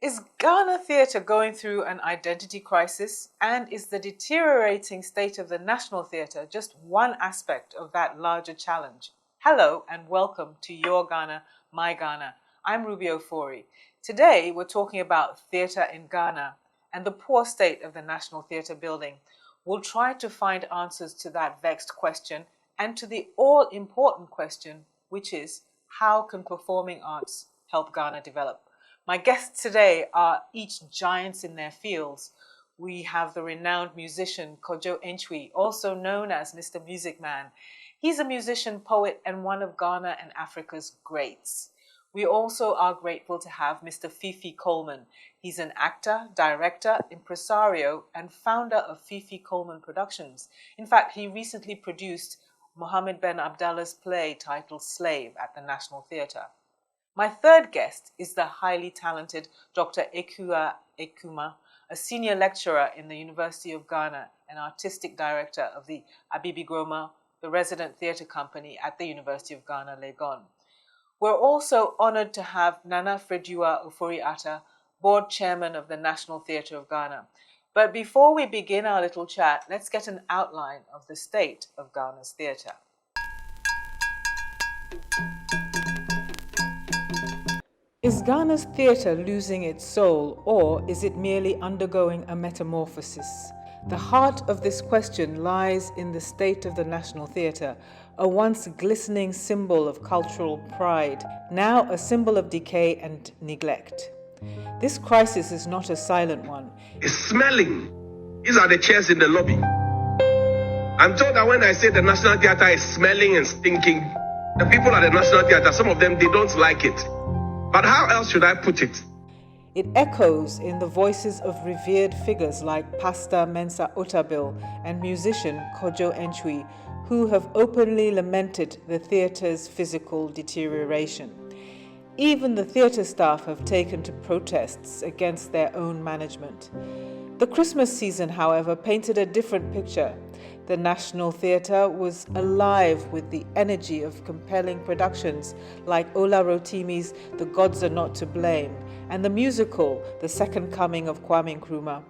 Is Ghana theatre going through an identity crisis? And is the deteriorating state of the national theatre just one aspect of that larger challenge? Hello and welcome to Your Ghana, My Ghana. I'm Ruby Ofori. Today we're talking about theatre in Ghana and the poor state of the National Theatre building. We'll try to find answers to that vexed question and to the all-important question, which is, how can performing arts help Ghana develop? My guests today are each giants in their fields. We have the renowned musician Kojo Enchwi, also known as Mr. Music Man. He's a musician, poet, and one of Ghana and Africa's greats. We also are grateful to have Mr. Fifi Coleman. He's an actor, director, impresario, and founder of Fifi Coleman Productions. In fact, he recently produced Mohammed Ben Abdallah's play titled Slave at the National Theatre. My third guest is the highly talented Dr. Ekua Ekuma, a senior lecturer in the University of Ghana and artistic director of the Abibi Groma, the resident theatre company at the University of Ghana, Legon. We're also honored to have Nana Fredua Ofori-Atta, board chairman of the National Theatre of Ghana. But before we begin our little chat, let's get an outline of the state of Ghana's theatre. Is Ghana's theatre losing its soul, or is it merely undergoing a metamorphosis? The heart of this question lies in the state of the National Theatre, a once glistening symbol of cultural pride, now a symbol of decay and neglect. This crisis is not a silent one. It's smelling. These are the chairs in the lobby. I'm told that when I say the National Theatre is smelling and stinking, the people at the National Theatre, some of them, they don't like it. But how else should I put it? It echoes in the voices of revered figures like Pastor Mensa Otabil and musician Kojo Enchwi, who have openly lamented the theatre's physical deterioration. Even the theatre staff have taken to protests against their own management. The Christmas season, however, painted a different picture. The National Theatre was alive with the energy of compelling productions like Ola Rotimi's The Gods Are Not to Blame and the musical The Second Coming of Kwame Nkrumah.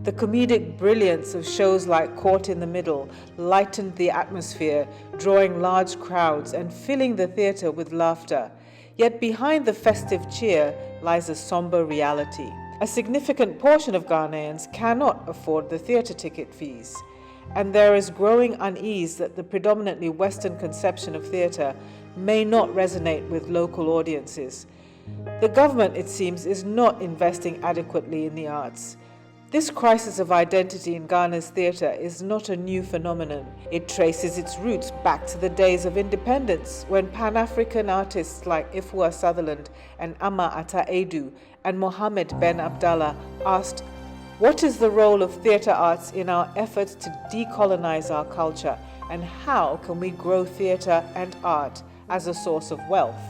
The comedic brilliance of shows like Caught in the Middle lightened the atmosphere, drawing large crowds and filling the theatre with laughter. Yet behind the festive cheer lies a somber reality. A significant portion of Ghanaians cannot afford the theatre ticket fees, and there is growing unease that the predominantly Western conception of theatre may not resonate with local audiences. The government, it seems, is not investing adequately in the arts. This crisis of identity in Ghana's theatre is not a new phenomenon. It traces its roots back to the days of independence, when Pan-African artists like Ifua Sutherland and Ama Ata Edu and Mohammed Ben Abdallah asked, what is the role of theatre arts in our efforts to decolonize our culture, and how can we grow theatre and art as a source of wealth?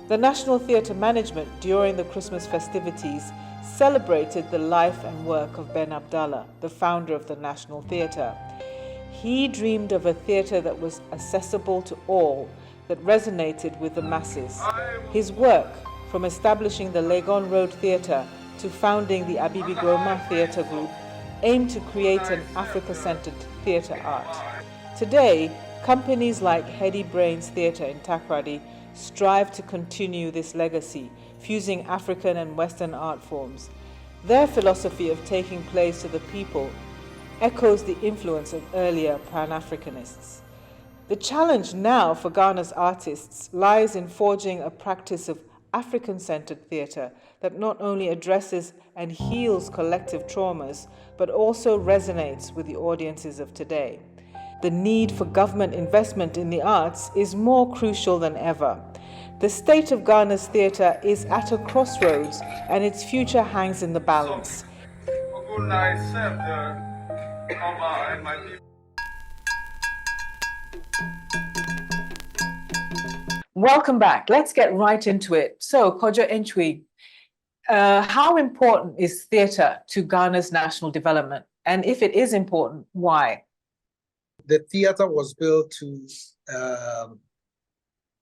The National Theatre Management, during the Christmas festivities, celebrated the life and work of Ben Abdallah, the founder of the National Theatre. He dreamed of a theatre that was accessible to all, that resonated with the masses. His work, from establishing the Legon Road Theatre to founding the Abibi Groma Theatre Group, aimed to create an Africa-centered theatre art. Today, companies like Heady Brains Theatre in Takoradi strive to continue this legacy, fusing African and Western art forms. Their philosophy of taking plays to the people echoes the influence of earlier Pan-Africanists. The challenge now for Ghana's artists lies in forging a practice of African-centered theatre that not only addresses and heals collective traumas, but also resonates with the audiences of today. The need for government investment in the arts is more crucial than ever. The state of Ghana's theatre is at a crossroads, and its future hangs in the balance. Welcome back. Let's get right into it. So, Kojo Enchwi, how important is theatre to Ghana's national development? And if it is important, why? The theatre was built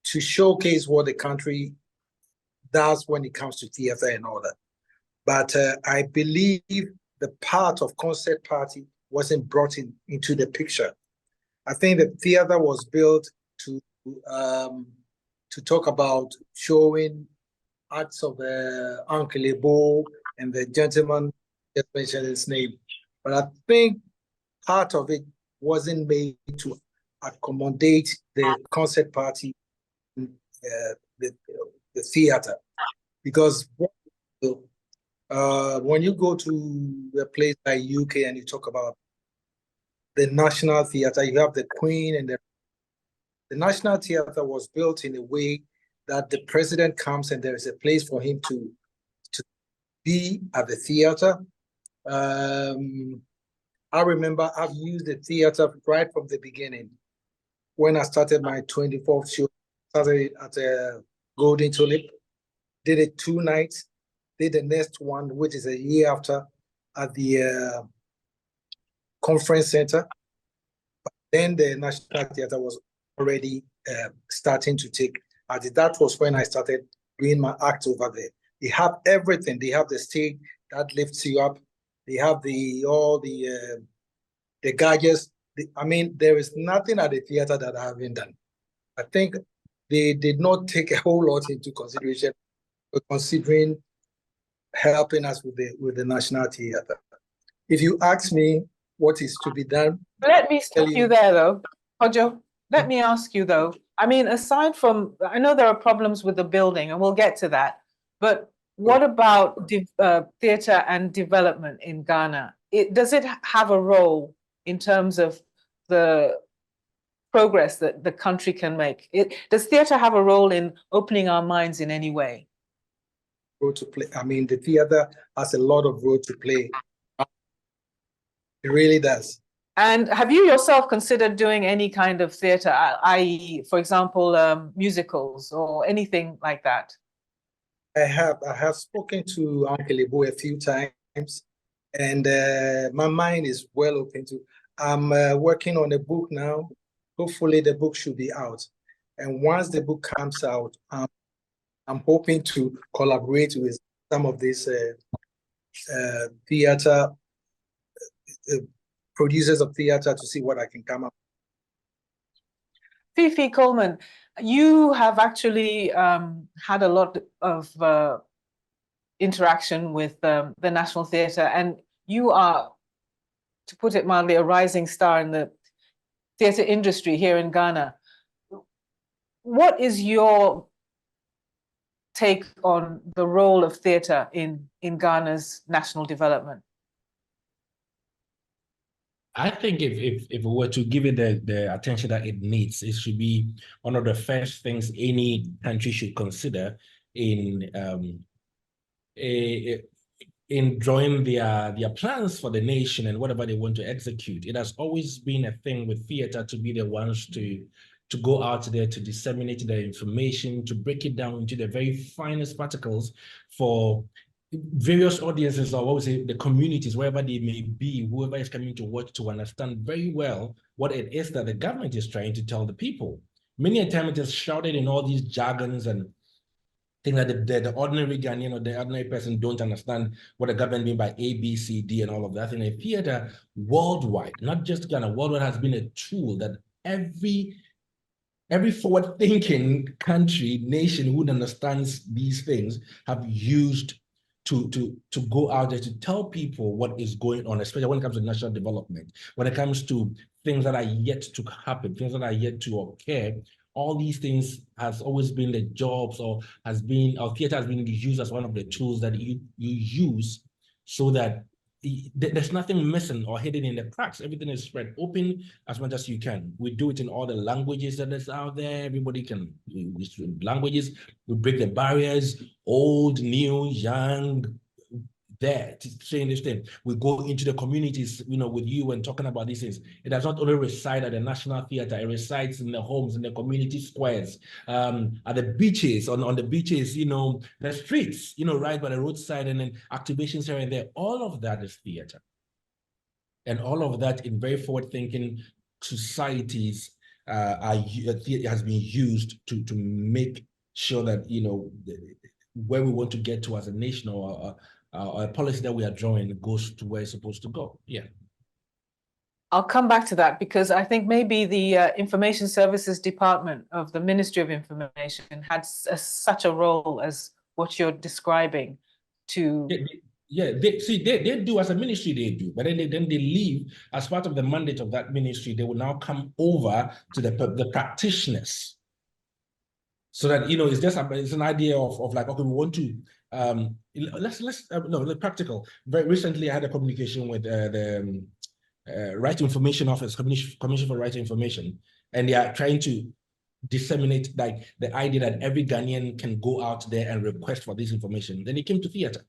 to showcase what the country does when it comes to theatre and all that. But I believe the part of concert party wasn't brought into the picture. I think the theater was built um, to talk about showing acts of Uncle Ebo and the gentleman just mentioned his name. But I think part of it wasn't made to accommodate the concert party, the, the theater. Because when you go to a place like UK and you talk about the National Theatre, you have the Queen and the National Theatre was built in a way that the president comes and there is a place for him to be at the theater. I remember I've used the theater right from the beginning. When I started my 24th show, started at a Golden Tulip, did it 2 nights, did the next one, which is a year after, at the conference center. But then the National Theatre was already starting to take. That was when I started doing my act over there. They have everything. They have the stage that lifts you up. They have all the gadgets. I mean, there is nothing at the theater that I haven't done. I think they did not take a whole lot into consideration, considering helping us with the National Theatre. If you ask me what is to be done, let me stop you there, though, Kojo. Let me ask you, though. I mean, aside from, I know there are problems with the building, and we'll get to that. But what about theatre and development in Ghana? Does it have a role in terms of the progress that the country can make? Does theatre have a role in opening our minds in any way? Role to play. I mean, the theatre has a lot of role to play. It really does. And have you yourself considered doing any kind of theatre, i.e., for example, musicals or anything like that? I have spoken to Uncle Ibu a few times, and my mind is well open to. I'm working on a book now. Hopefully, the book should be out, and once the book comes out, I'm hoping to collaborate with some of these theater producers of theater to see what I can come up. Fifi Coleman, you have actually had a lot of interaction with the National Theatre, and you are, to put it mildly, a rising star in the theatre industry here in Ghana. What is your take on the role of theatre in Ghana's national development? I think if we were to give it the attention that it needs, it should be one of the first things any country should consider in drawing their plans for the nation and whatever they want to execute. It has always been a thing with theater to be the ones to go out there to disseminate the information, to break it down into the very finest particles for various audiences, or what we say, the communities, wherever they may be, whoever is coming to watch, to understand very well what it is that the government is trying to tell the people. Many a time it is shouted in all these jargons and things that the ordinary Ghanaian or the ordinary person don't understand what the government means by A, B, C, D, and all of that. And the theater worldwide, not just Ghana, worldwide has been a tool that every forward-thinking country, nation who understands these things have used to go out there to tell people what is going on, especially when it comes to national development, when it comes to things that are yet to happen, things that are yet to occur. All these things has always been the jobs, or theater has been used as one of the tools that you use so that there's nothing missing or hidden in the cracks. Everything is spread open as much as you can. We do it in all the languages that is out there. Everybody can use languages. We break the barriers, old, new, young, there to saying this thing. We go into the communities, with you and talking about these things. It does not only reside at the National Theatre, it resides in the homes, in the community squares, at the beaches, on the beaches, the streets, right by the roadside, and then activations here and there. All of that is theatre. And all of that in very forward-thinking societies has been used to make sure that, where we want to get to as a nation, or a policy that we are drawing goes to where it's supposed to go. Yeah. I'll come back to that because I think maybe the Information Services Department of the Ministry of Information had such a role as what you're describing to. They do as a ministry, they do, but then they leave as part of the mandate of that ministry. They will now come over to the practitioners, so that it's an idea of like, okay, we want to let's practical. Very recently, I had a communication with the Right to Information Office, Commission for Right to Information, and they are trying to disseminate like the idea that every Ghanaian can go out there and request for this information. Then they came to theater.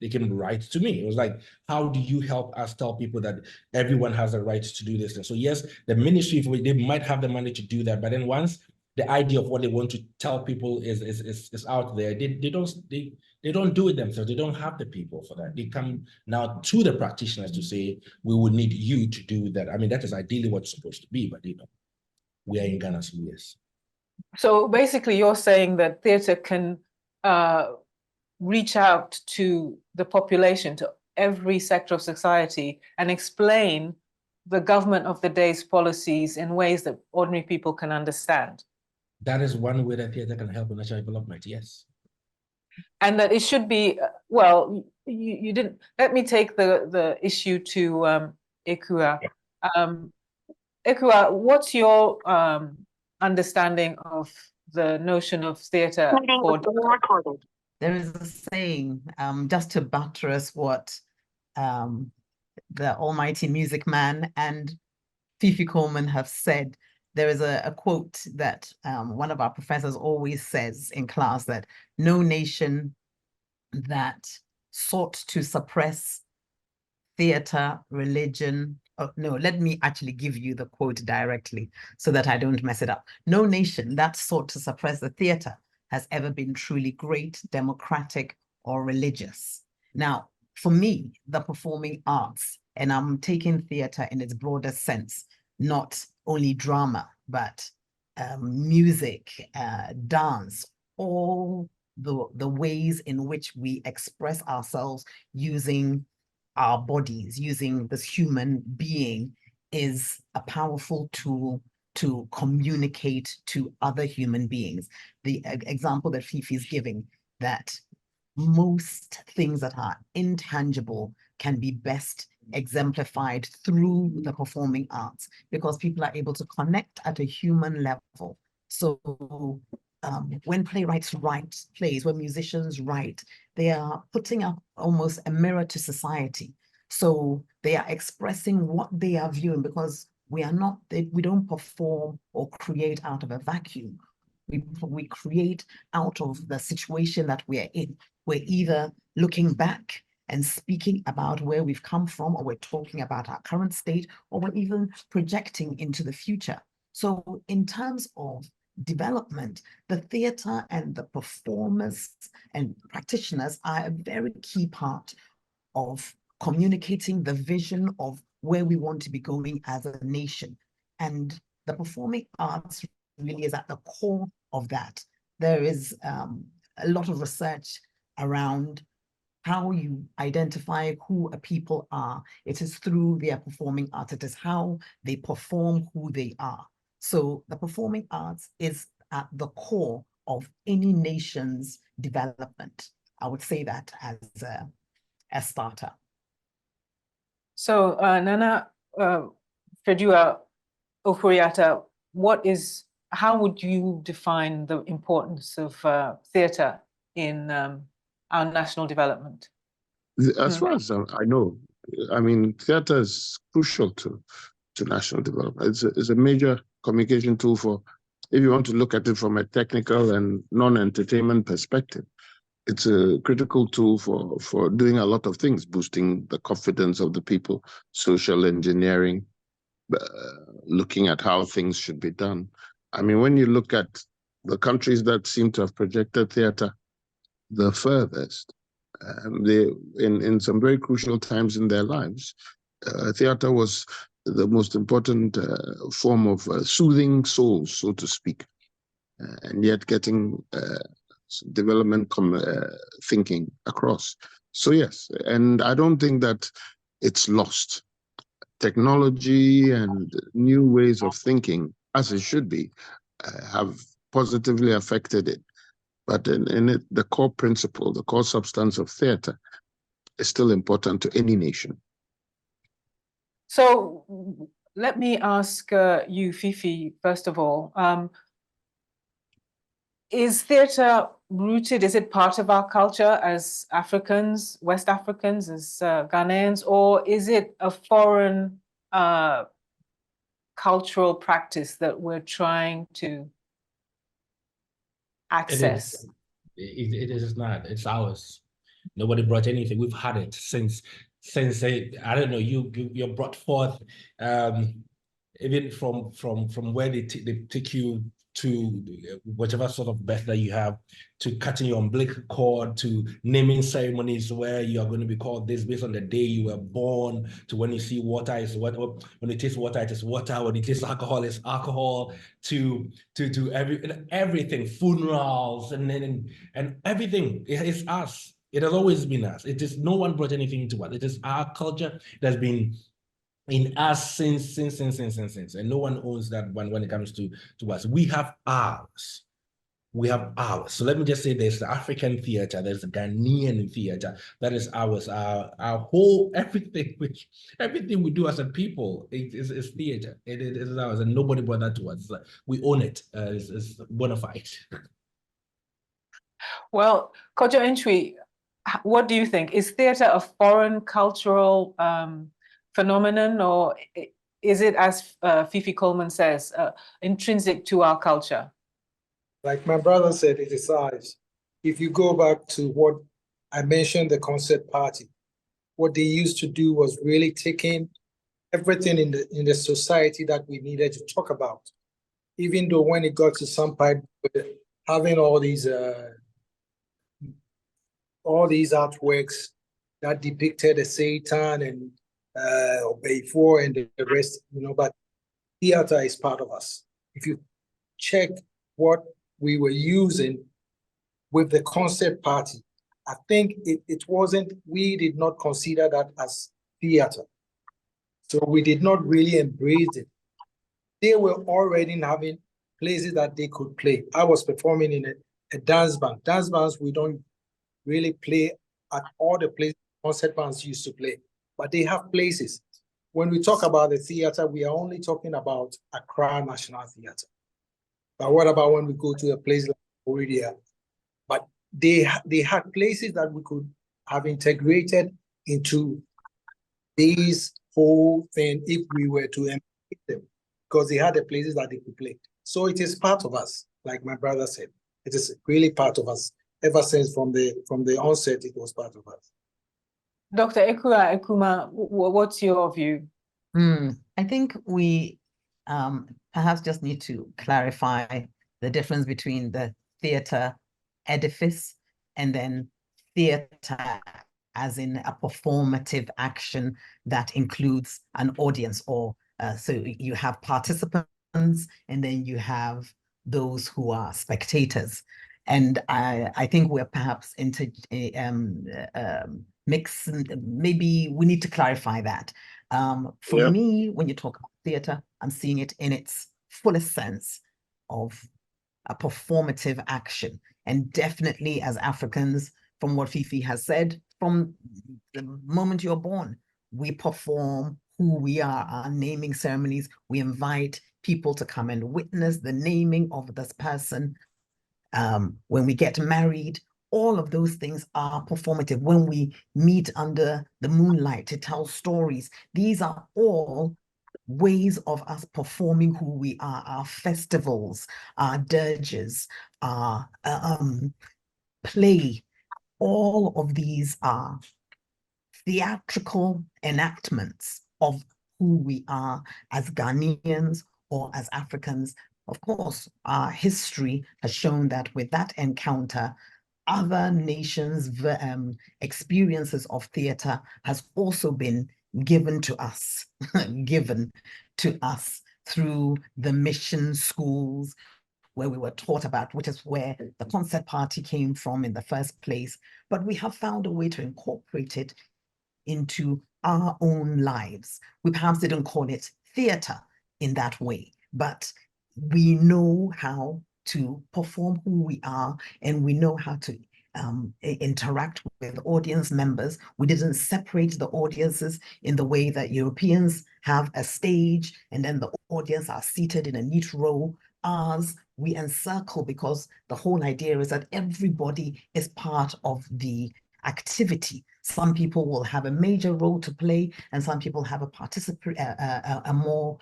They came right to me. It was like, how do you help us tell people that everyone has a right to do this? And so yes, the ministry, they might have the money to do that, but then once the idea of what they want to tell people is out there, they don't do it themselves. They don't have the people for that. They come now to the practitioners to say, we would need you to do that. I mean, that is ideally what's supposed to be, but we are in Ghana, so yes. So basically you're saying that theatre can reach out to the population, to every sector of society, and explain the government of the day's policies in ways that ordinary people can understand. That is one way that theatre can help in national development, yes. And that it should be, well, you didn't, let me take the issue to Ekua. Ekua, what's your understanding of the notion of theatre for... There is a saying, just to buttress what the almighty music man and Fifi Coleman have said. There is a quote that one of our professors always says in class, that no nation that sought to suppress theater, religion, no, let me actually give you the quote directly so that I don't mess it up. No nation that sought to suppress the theater has ever been truly great, democratic, or religious. Now, for me, the performing arts, and I'm taking theater in its broader sense, not only drama, but music, dance, all the ways in which we express ourselves using our bodies, using this human being, is a powerful tool to communicate to other human beings. The example that Fifi is giving, that most things that are intangible can be best exemplified through the performing arts, because people are able to connect at a human level. So when playwrights write plays, when musicians write, they are putting up almost a mirror to society. So they are expressing what they are viewing, because we don't perform or create out of a vacuum. We create out of the situation that we're in. We're either looking back and speaking about where we've come from, or we're talking about our current state, or we're even projecting into the future. So in terms of development, the theater and the performers and practitioners are a very key part of communicating the vision of where we want to be going as a nation. And the performing arts really is at the core of that. There is a lot of research around how you identify who a people are. It is through their performing arts. It is how they perform who they are. So the performing arts is at the core of any nation's development. I would say that as a starter. So Nana Fedua Oforiatta, how would you define the importance of theatre in our national development? As far as I know, I mean, theatre is crucial to national development. It's a major communication tool for, if you want to look at it from a technical and non-entertainment perspective, it's a critical tool for doing a lot of things, boosting the confidence of the people, social engineering, looking at how things should be done. I mean, when you look at the countries that seem to have projected theatre the furthest, they in some very crucial times in their lives, theatre was the most important form of soothing souls, so to speak, and yet getting development thinking across. So yes, and I don't think that it's lost. Technology and new ways of thinking, as it should be, have positively affected it. But in it, the core principle, the core substance of theater is still important to any nation. So let me ask you, Fifi, first of all, is theater rooted, is it part of our culture as Africans, West Africans, as Ghanaians, or is it a foreign cultural practice that we're trying to access? It is not. It's ours. Nobody brought anything. We've had it since I don't know. You brought forth even from where they take you to whichever sort of birth that you have, to cutting your umbilical cord, to naming ceremonies where you are going to be called this based on the day you were born, to when you see water is what, when you taste water, it is water, when you taste alcohol, it's alcohol, to everything, funerals and everything. It's us. It has always been us. It is, no one brought anything into us. It is our culture that's been in us since, and no one owns that one when it comes to us. We have ours. We have ours. So let me just say, there's the African theater, there's the Ghanaian theater. That is ours. Our whole everything we do as a people is theater. It is ours, and nobody brought that to us. We own it. It's bona fide. Well, Kojo Entry, what do you think? Is theater a foreign cultural phenomenon, or is it, as Fifi Coleman says, intrinsic to our culture? Like my brother said, it is ours. If you go back to what I mentioned, the concert party, what they used to do was really taking everything in the society that we needed to talk about. Even though when it got to some part, having all these artworks that depicted the Satan and before and the rest, but theater is part of us. If you check what we were using with the concert party, I think it wasn't, we did not consider that as theater. So we did not really embrace it. They were already having places that they could play. I was performing in a dance band. Dance bands, we don't really play at all the places concert bands used to play, but they have places. When we talk about the theater, we are only talking about Accra National Theater. But what about when we go to a place like Florida? But they had places that we could have integrated into this whole thing if we were to embrace them, because they had the places that they could play. So it is part of us, like my brother said. It is really part of us. Ever since from the onset, it was part of us. Dr. Ekura Ekuma, what's your view? I think we perhaps just need to clarify the difference between the theater edifice and then theater as in a performative action that includes an audience, or so you have participants and then you have those who are spectators. And I think we're perhaps into mix. Maybe we need to clarify that. For me, when you talk about theater, I'm seeing it in its fullest sense of a performative action. And definitely as Africans, from what Fifi has said, from the moment you're born, we perform who we are, our naming ceremonies. We invite people to come and witness the naming of this person. When we get married, all of those things are performative. When we meet under the moonlight to tell stories, these are all ways of us performing who we are. Our festivals, our dirges, our play, all of these are theatrical enactments of who we are as Ghanaians or as Africans. Of course, our history has shown that with that encounter, other nations' experiences of theater has also been given to us, given to us through the mission schools, where we were taught about, which is where the concert party came from in the first place. But we have found a way to incorporate it into our own lives. We perhaps didn't call it theater in that way, but we know how to perform who we are, and we know how to interact with audience members. We didn't separate the audiences in the way that Europeans have a stage and then the audience are seated in a neat row. Ours, we encircle, because the whole idea is that everybody is part of the activity. Some people will have a major role to play, and some people have a more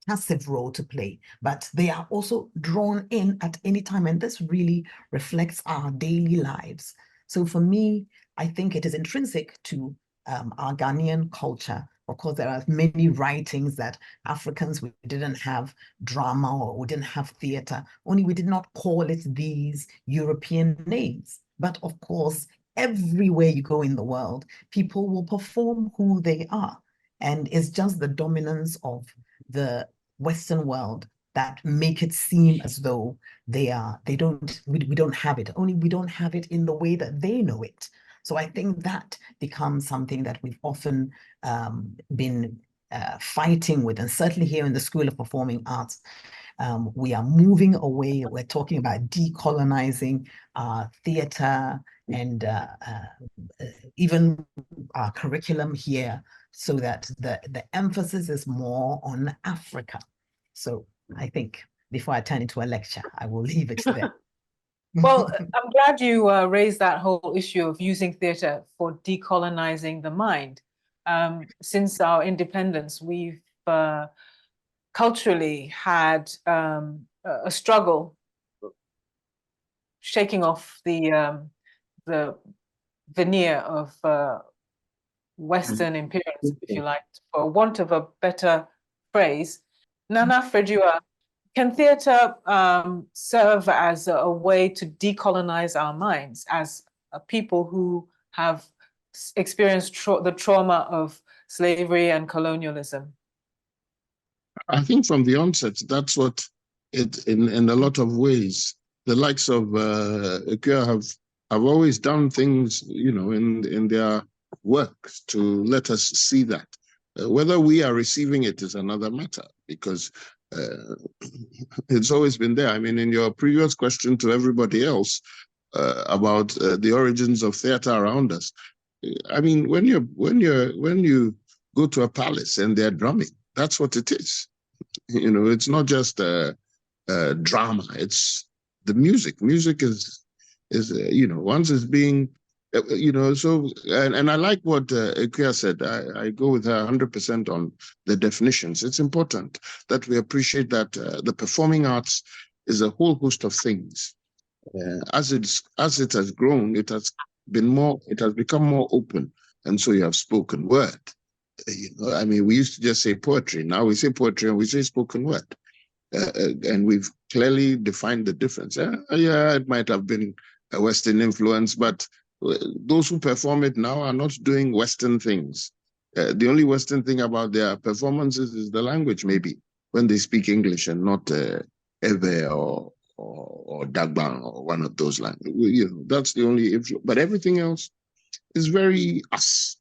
passive role to play, but they are also drawn in at any time, and this really reflects our daily lives. So for me, I think it is intrinsic to our Ghanaian culture. Of course, there are many writings that Africans, we didn't have drama or we didn't have theater, only we did not call it these European names. But of course, everywhere you go in the world, people will perform who they are. And it's just the dominance of the Western world that make it seem as though we don't have it. Only we don't have it in the way that they know it. So I think that becomes something that we've often been fighting with, and certainly here in the School of Performing Arts, we are moving away. We're talking about decolonizing theater and even our curriculum here, so that the emphasis is more on Africa. So I think before I turn into a lecture, I will leave it there. Well, I'm glad you raised that whole issue of using theatre for decolonizing the mind. Since our independence, we've culturally had a struggle shaking off the veneer of Western imperialism, if you like, for want of a better phrase. Nana Fredua, can theatre serve as a way to decolonize our minds as a people who have experienced the trauma of slavery and colonialism? I think from the onset, that's what it, in a lot of ways, the likes of Ikea have always done things, in their work to let us see that. Whether we are receiving it is another matter, because it's always been there. I mean, in your previous question to everybody else about the origins of theater around us, I mean, when you go to a palace and they're drumming, that's what it is. It's not just drama. It's the music. Music is once it's being, so, and I like what Ikuya said. I go with her 100% on the definitions. It's important that we appreciate that the performing arts is a whole host of things. As it has grown, it has become more open, and so you have spoken word. I mean, we used to just say poetry. Now we say poetry and we say spoken word. And we've clearly defined the difference. Yeah, it might have been a Western influence, but those who perform it now are not doing Western things. The only Western thing about their performances is the language, maybe, when they speak English and not Ewe or Dagbang or one of those languages. That's the only influence. But everything else is very us.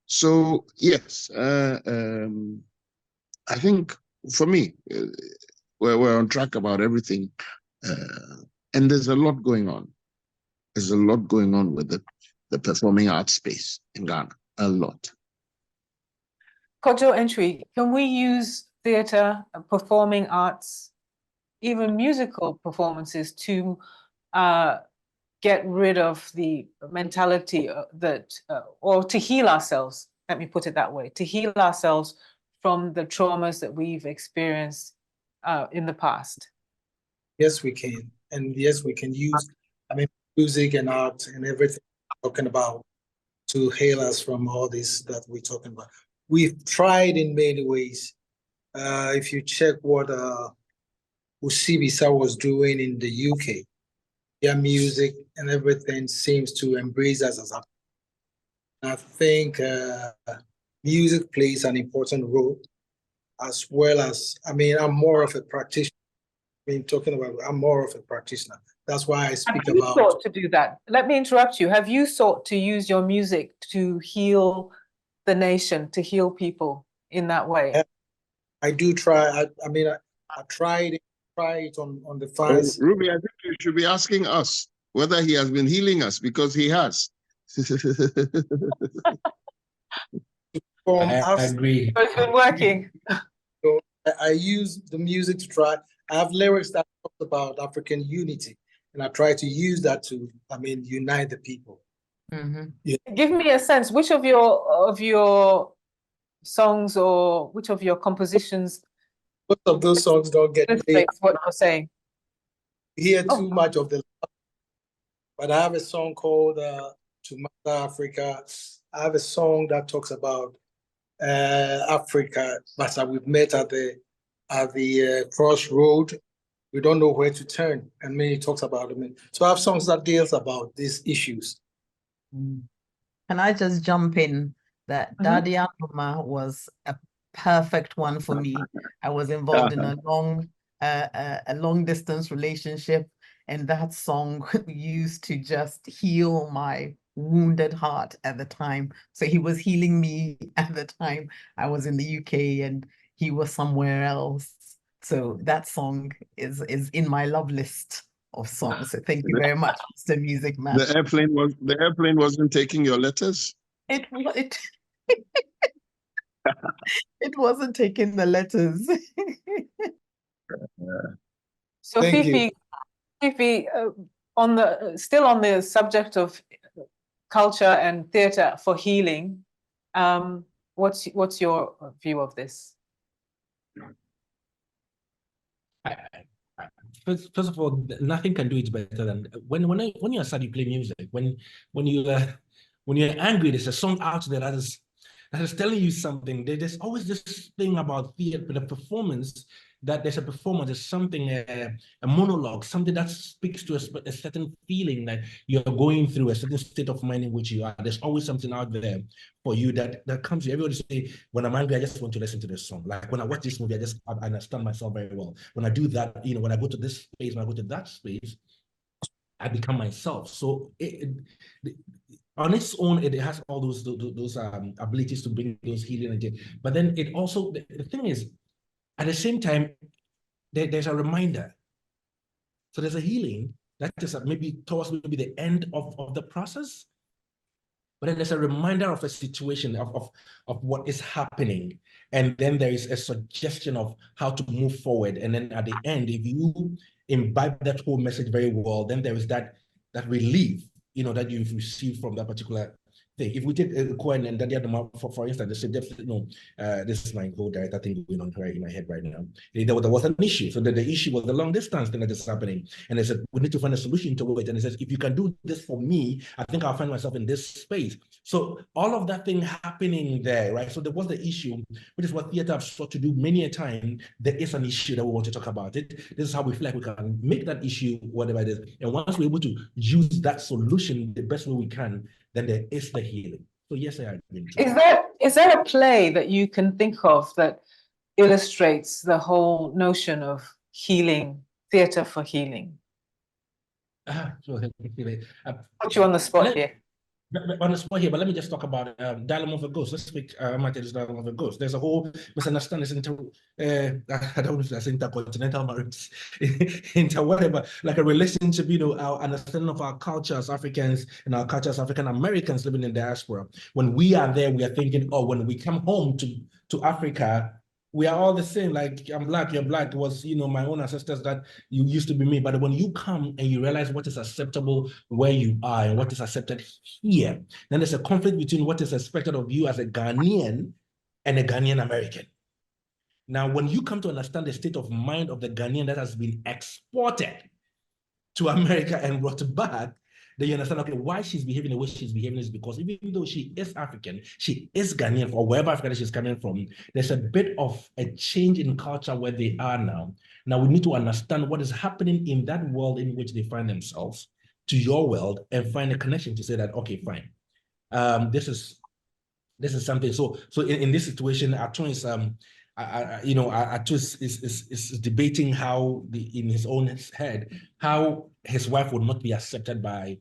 So yes, I think for me, we're on track about everything, and there's a lot going on. There's a lot going on with the performing arts space in Ghana. A lot. Kojo Entry, can we use theatre, performing arts, even musical performances to get rid of the mentality or to heal ourselves, let me put it that way, to heal ourselves from the traumas that we've experienced in the past? Yes, we can. And yes, we can use, music and art and everything we're talking about to heal us from all this that we're talking about. We've tried in many ways. If you check what Usibisa was doing in the UK, their music and everything seems to embrace us as a. I think music plays an important role, as well as, I'm more of a practitioner been talking about, I'm more of a practitioner. That's why I speak Have you about. sought to do that? Let me interrupt you. Have you sought to use your music to heal the nation, to heal people in that way? I do try. I mean, I tried it on the fans. Ruby, I think you should be asking us whether he has been healing us, because he has. I agree. So it's been working. So I use the music to try. I have lyrics that talk about African unity, and I try to use that to, I mean, unite the people. Give me a sense, which of your songs or which of your compositions Most of those songs don't get played. illustrates what you're saying? You hear too much of the, but I have a song called To Mother Africa. I have a song that talks about Africa, but we've met at the crossroad. We don't know where to turn, and many talks about it. So I have songs that deals about these issues. Can I just jump in that Daddy Anuma was a perfect one for me. I was involved in a long distance relationship, and that song used to just heal my wounded heart at the time. So he was healing me at the time. I was in the UK and he was somewhere else. So that song is in my love list of songs. So thank you very much, Mr. Music Man. The airplane wasn't taking your letters? It it wasn't taking the letters. So Thank you. Fifi, still on the subject of culture and theatre for healing, what's your view of this? First of all, nothing can do it better than when you're sad, you play music. When you're angry, there's a song out there that is telling you something. There's always this thing about theater, the performance, that there's a performance, there's something, a monologue, something that speaks to a certain feeling that you're going through, a certain state of mind in which you are. There's always something out there for you that comes to you. Everybody say, when I'm angry, I just want to listen to this song. Like when I watch this movie, I understand myself very well. When I do that, when I go to this space, when I go to that space, I become myself. So on its own, it has all those abilities to bring those healing again. But then it also, the thing is, at the same time, there's a reminder. So there's a healing that is maybe towards the end of the process, but then there's a reminder of a situation of what is happening. And then there is a suggestion of how to move forward. And then at the end, if you imbibe that whole message very well, then there is that relief, that you've received from that particular thing. If we take Cohen and Daddy Adama, for instance, they said, this is my whole director thing going on right in my head right now. There was an issue. So the issue was the long distance thing that is happening. And they said, we need to find a solution to it. And he says, if you can do this for me, I think I'll find myself in this space. So all of that thing happening there, right? So there was the issue, which is what theater have sought to do many a time. There is an issue that we want to talk about it. This is how we feel like we can make that issue, whatever it is. And once we're able to use that solution the best way we can, then there is the healing. So yes, I agree. Is there a play that you can think of that illustrates the whole notion of healing, theatre for healing? Put you on the spot here. On the spot here, but let me just talk about Dialogue of a Ghost. Let's speak about this Dialogue of a Ghost. There's a whole misunderstanding I don't know if that's intercontinental marriage, into whatever, like a relationship, our understanding of our culture as Africans and our culture as African Americans living in diaspora. When we are there, we are thinking, oh, when we come home to Africa, we are all the same. Like, I'm black, you're black. It was, my own ancestors that you used to be me. But when you come and you realize what is acceptable where you are and what is accepted here, then there's a conflict between what is expected of you as a Ghanaian and a Ghanaian American. Now, when you come to understand the state of mind of the Ghanaian that has been exported to America and brought back, then you understand, okay, why she's behaving the way she's behaving is because even though she is African, she is Ghanaian, or wherever Africa she's coming from, there's a bit of a change in culture where they are now. Now we need to understand what is happening in that world in which they find themselves to your world and find a connection to say that, okay, fine. This is something. So in this situation, our twins, Atus is debating how in his own head how his wife would not be accepted by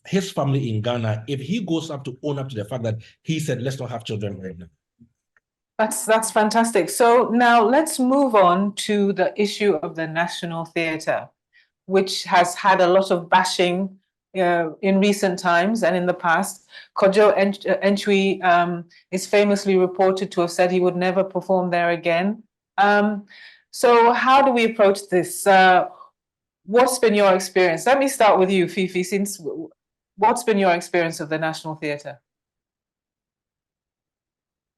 his family in Ghana if he goes up to own up to the fact that he said, let's not have children right now. That's fantastic. So now let's move on to the issue of the National Theatre, which has had a lot of bashing in recent times and in the past. Kojo Entwi is famously reported to have said he would never perform there again. So how do we approach this? What's been your experience? Let me start with you, Fifi, what's been your experience of the National Theatre?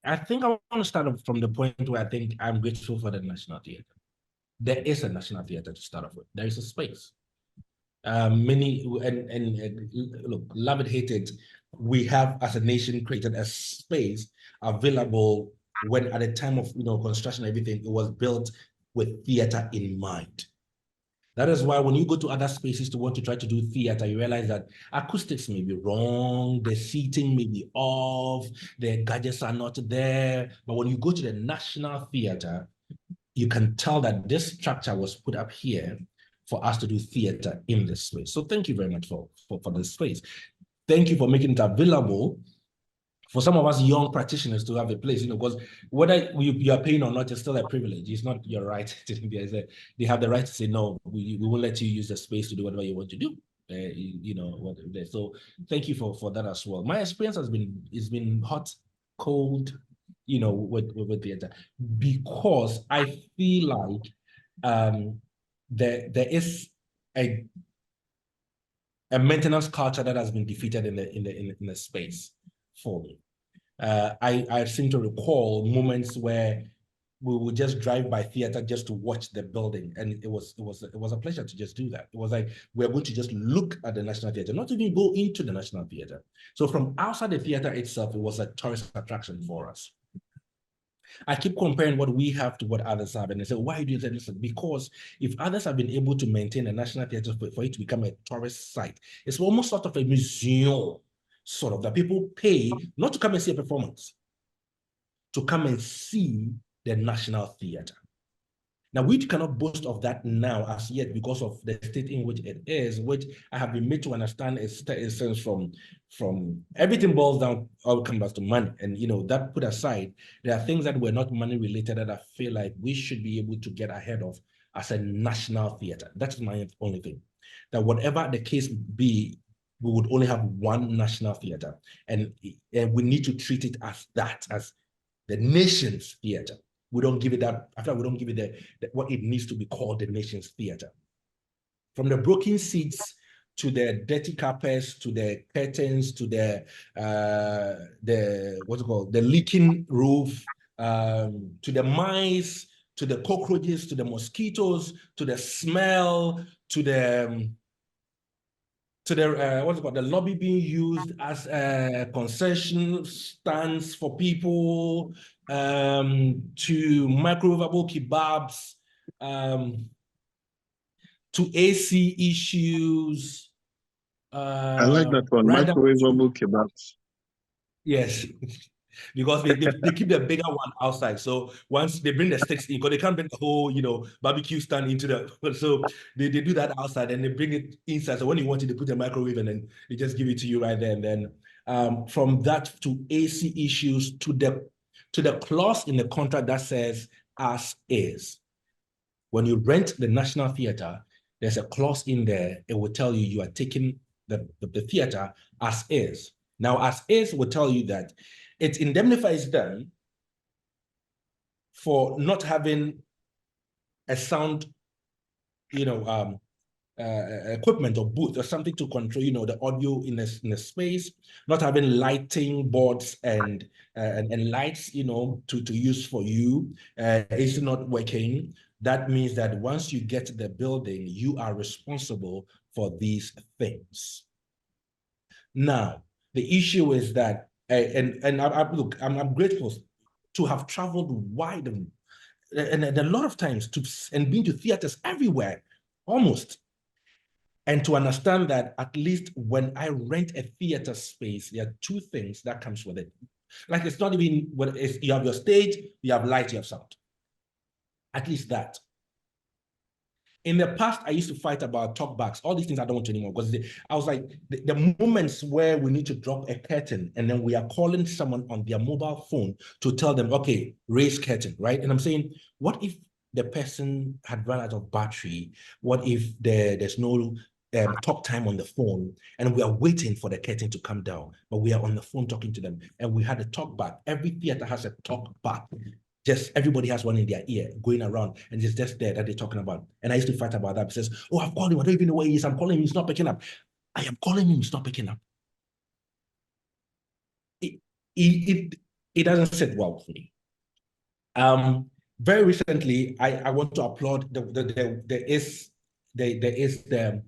I think I want to start from the point where I think I'm grateful for the National Theatre. There is a National Theatre to start off with. There is a space. Many and look, love it, hate it, we have as a nation created a space available when at the time of construction, everything, it was built with theater in mind. That is why when you go to other spaces to want to try to do theater, you realize that acoustics may be wrong, the seating may be off, the gadgets are not there. But when you go to the National Theatre, you can tell that this structure was put up here for us to do theater in this space. So thank you very much for this space. Thank you for making it available for some of us young practitioners to have a place, because whether you are paying or not, it's still a privilege. It's not your right. They have the right to say, no, we won't let you use the space to do whatever you want to do. So thank you for that as well. My experience has been hot, cold, with theater, because I feel like there is a maintenance culture that has been defeated in the space for me. I seem to recall moments where we would just drive by theater just to watch the building, and it was a pleasure to just do that. It was like we're going to just look at the National Theatre, not even go into the National Theatre. So from outside the theater itself, it was a tourist attraction for us. I keep comparing what we have to what others have, and they say, why do you say this? Because if others have been able to maintain a National Theatre for it to become a tourist site, it's almost sort of a museum, sort of, that people pay not to come and see a performance, to come and see the National Theatre. Now, we cannot boast of that now as yet because of the state in which it is, which I have been made to understand is from everything boils down, all comes back to money. And, that put aside, there are things that were not money related that I feel like we should be able to get ahead of as a national theater. That is my only thing. That whatever the case be, we would only have one national theater. And we need to treat it as that, as the nation's theater. We don't give it that, after we don't give it what it needs to be called, the nation's theater. From the broken seats to the dirty carpets, to the curtains, to the leaking roof, to the mice, to the cockroaches, to the mosquitoes, to the smell, to the the lobby being used as concession stands for people, to microwavable kebabs, to AC issues. I like that one, microwavable kebabs. Yes. Because they keep the bigger one outside. So once they bring the sticks in, because they can't bring the whole, barbecue stand into the, so they do that outside and they bring it inside. So when you want it, they put a microwave and then they just give it to you right there. And then from that to AC issues to the clause in the contract that says as is. When you rent the National Theatre, there's a clause in there. It will tell you are taking the theater as is. Now, as is will tell you that it indemnifies them for not having a sound, equipment or booth or something to control, the audio in a space, not having lighting boards and lights, to use for you. It's not working. That means that once you get to the building, you are responsible for these things. Now, the issue is that, I'm grateful to have traveled wide and a lot of times and been to theaters everywhere, almost. And to understand that at least when I rent a theater space, there are two things that comes with it. Like it's not even what it's, you have your stage, you have light, you have sound. At least that. In the past, I used to fight about talkbacks. All these things I don't want to anymore because I was like, the moments where we need to drop a curtain and then we are calling someone on their mobile phone to tell them, okay, raise curtain, right? And I'm saying, what if the person had run out of battery? What if there's no talk time on the phone and we are waiting for the curtain to come down, but we are on the phone talking to them and we had a talk back. Every theater has a talk back. Just everybody has one in their ear going around and it's just there that they're talking about. And I used to fight about that. It says, oh, I've called him. I don't even know where he is. I'm calling him. He's not picking up. I am calling him. He's not picking up. It doesn't sit well with me. Very recently, I want to applaud there is the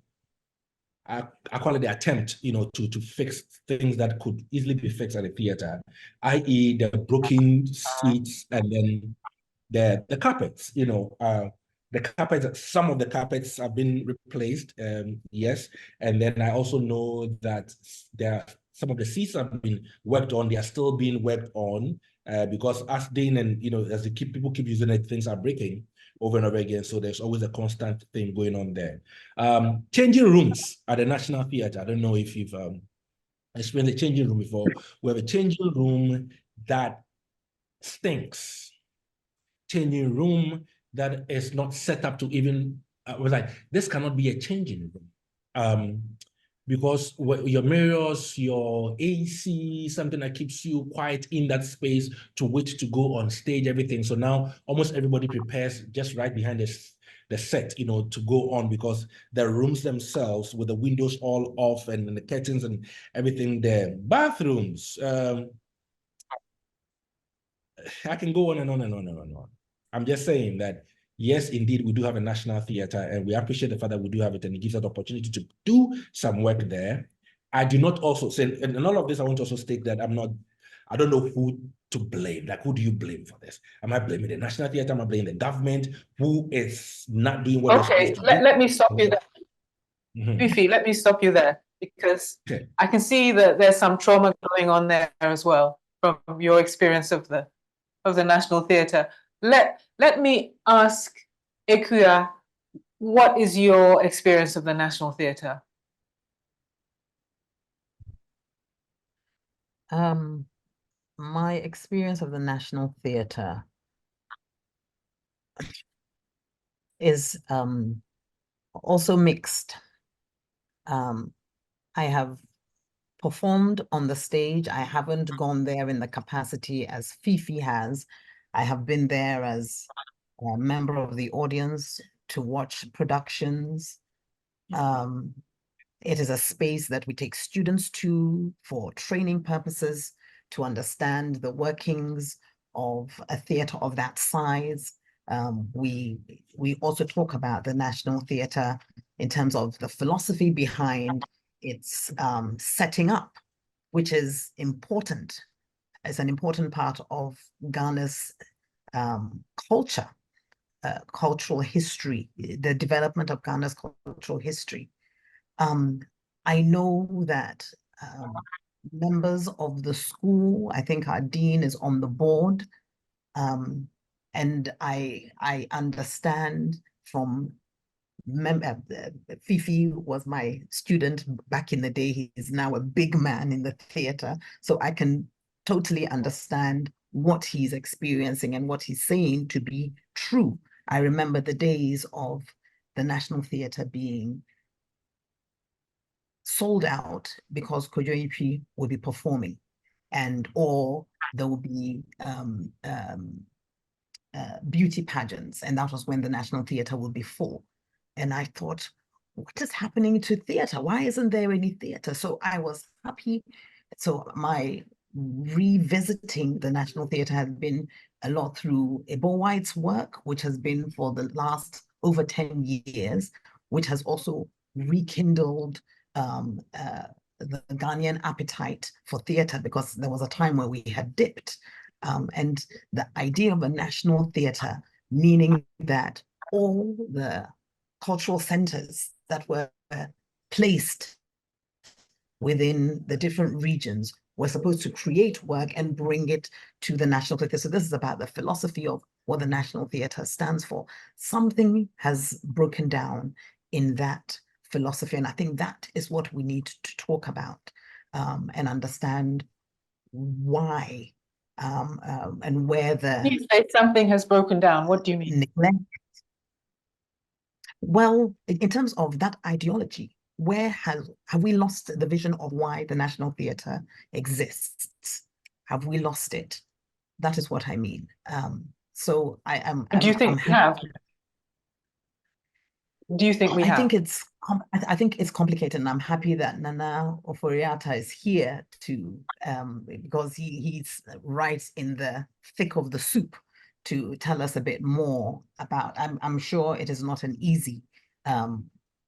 I call it the attempt, to fix things that could easily be fixed at a theater, i.e. the broken seats and then the carpets, the carpets, some of the carpets have been replaced, yes. And then I also know that some of the seats have been worked on, they are still being worked on, because as Dean and, as people keep using it, things are breaking over and over again. So there's always a constant thing going on there. Changing rooms at the National Theatre. I don't know if you've experienced a changing room before. We have a changing room that stinks. Changing room that is not set up to even, was like, this cannot be a changing room. Because your mirrors, your AC, something that keeps you quiet in that space to wait to go on stage, everything. So now almost everybody prepares just right behind the set, to go on, because the rooms themselves with the windows all off and the curtains and everything there. Bathrooms, I can go on and on and on and on and on. I'm just saying that, yes, indeed, we do have a national theater and we appreciate the fact that we do have it and it gives us the opportunity to do some work there. I do not also say, and in all of this, I want to also state that I don't know who to blame. Like, who do you blame for this? Am I blaming the National Theater? Am I blaming the government who is not doing what they're supposed to do? Let me stop you there. Fifi, let me stop you there, because I can see that there's some trauma going on there as well from your experience of the National Theatre. Let me ask Ekuya, what is your experience of the National Theatre? My experience of the National Theatre is also mixed. I have performed on the stage. I haven't gone there in the capacity as Fifi has. I have been there as a member of the audience to watch productions. It is a space that we take students to for training purposes, to understand the workings of a theatre of that size. We also talk about the National Theatre in terms of the philosophy behind its setting up, which is important. It's an important part of Ghana's culture, cultural history, the development of Ghana's cultural history. I know that members of the school, I think our dean is on the board, and I understand from Fifi was my student back in the day. He is now a big man in the theatre, so I can totally understand what he's experiencing and what he's saying to be true. I remember the days of the National Theatre being sold out because Kojo Ippi would be performing, or there would be beauty pageants, and that was when the National Theatre would be full. And I thought, what is happening to theatre? Why isn't there any theatre? So I was happy. So my revisiting the National Theatre has been a lot through Ebo White's work, which has been for the last over 10 years, which has also rekindled the Ghanaian appetite for theatre, because there was a time where we had dipped. And the idea of a national theatre, meaning that all the cultural centers that were placed within the different regions We're supposed to create work and bring it to the National Theatre. So this is about the philosophy of what the National Theatre stands for. Something has broken down in that philosophy, and I think that is what we need to talk about and understand why and where the You say something has broken down. What do you mean? neglect. Well, in terms of that ideology, where have we lost the vision of why the National Theatre exists? Have we lost it? That is what I mean. So I am. Do you think we have? Do you think we have? I think it's complicated, and I'm happy that Nana Oforiatta is here to because he's right in the thick of the soup to tell us a bit more about. I'm sure it is not an easy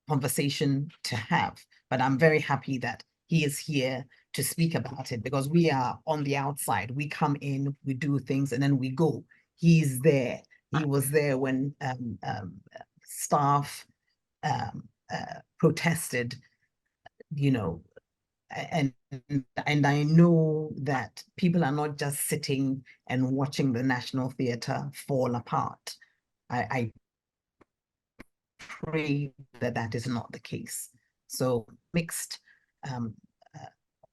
conversation to have, but I'm very happy that he is here to speak about it, because we are on the outside. We come in, we do things, and then we go. He's there. He was there when staff protested, you know, and I know that people are not just sitting and watching the National Theatre fall apart. I pray that that is not the case. So mixed,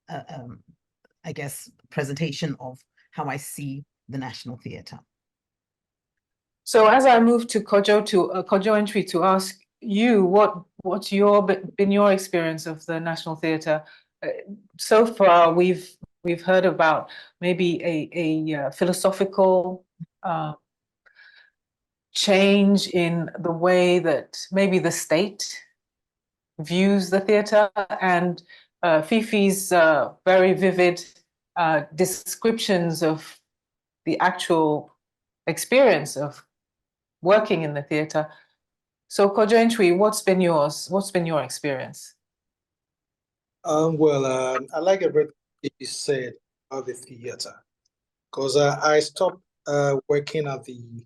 I guess, presentation of how I see the National Theatre. So as I move to Kojo Entry to ask you, what's been your experience of the National Theatre? So far, we've heard about maybe a philosophical change in the way that maybe the state views the theatre, and Fifi's very vivid descriptions of the actual experience of working in the theatre. So Kojo Entry, what's been yours? What's been your experience? Well, I like everything you said about the theatre, because I stopped working at the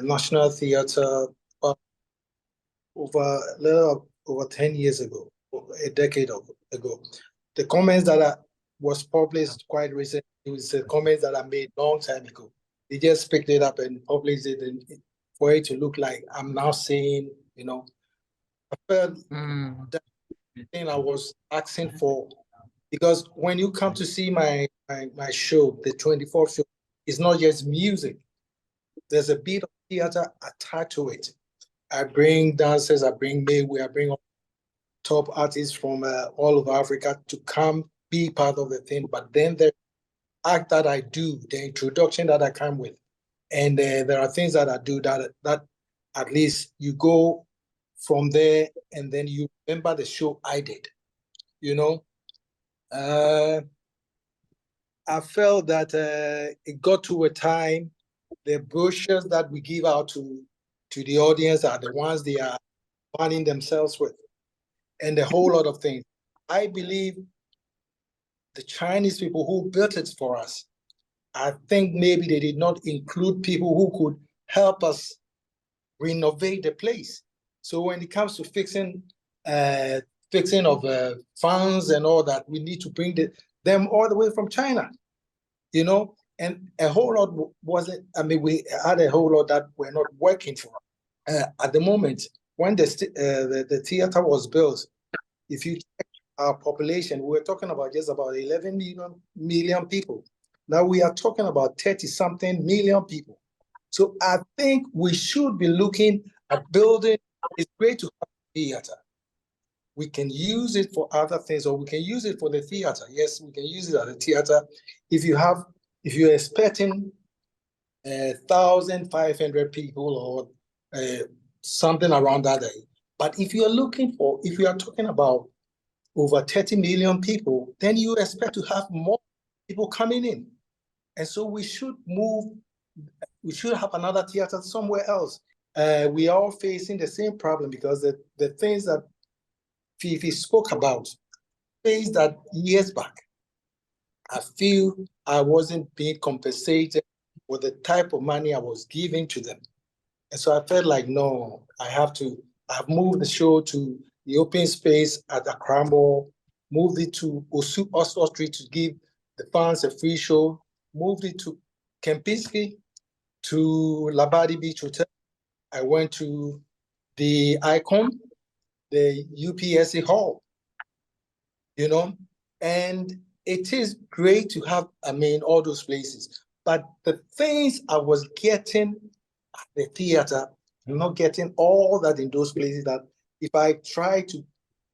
National Theatre over 10 years ago, a decade ago. The comments that was published quite recently was the comments that I made long time ago. They just picked it up and published it, and for it to look like I'm now saying, you know, I felt that thing I was asking for, because when you come to see my show, the 24th show, it's not just music. There's a bit of theater attached to it. I bring dancers, I bring Maywe, I bring top artists from all over Africa to come be part of the thing. But then the act that I do, the introduction that I come with, and there are things that I do that at least you go from there and then you remember the show I did, you know. I felt that it got to a time, the brochures that we give out to the audience are the ones they are finding themselves with, and a whole lot of things. I believe the Chinese people who built it for us, I think maybe they did not include people who could help us renovate the place. So when it comes to fixing of funds and all that, we need to bring them all the way from China, you know. And a whole lot wasn't. I mean, we had a whole lot that were not working for us. At the moment, when the theater was built, if you check our population, we were talking about just about 11 million people. Now we are talking about 30-something million people. So I think we should be looking at building. It's great to have a theater. We can use it for other things, or we can use it for the theater. Yes, we can use it at the theater. If you're expecting 1,500 people or something around that day. But if you are talking about over 30 million people, then you expect to have more people coming in. And so we should have another theater somewhere else. We are all facing the same problem, because the things that Fifi spoke about, faced that years back. I feel I wasn't being compensated for the type of money I was giving to them. And so I felt like, no, I've moved the show to the open space at Accra Mall. moved it to Osu Street to give the fans a free show, moved it to Kempinski, to Labadi Beach Hotel. I went to the Icon, the UPSC Hall, you know, and it is great to have, all those places. But the things I was getting at the theater, I'm not getting all that in those places. That if I try to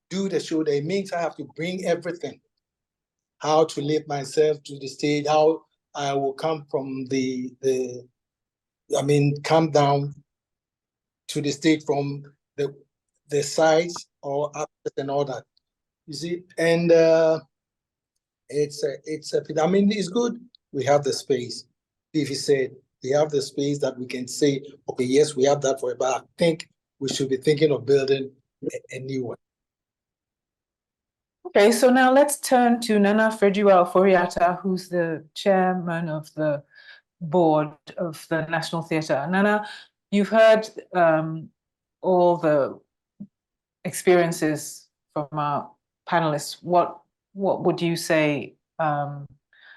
do the show, that it means I have to bring everything. How to lift myself to the stage, how I will come from come down to the stage from the sides or up and all that. You see, and it's good. We have the space. If you said we have the space that we can say, okay, yes, we have that for it, but I think we should be thinking of building a new one. Okay, so now let's turn to Nana Fredua Foriata, who's the chairman of the board of the National Theatre. Nana, you've heard all the experiences from our panelists. What would you say?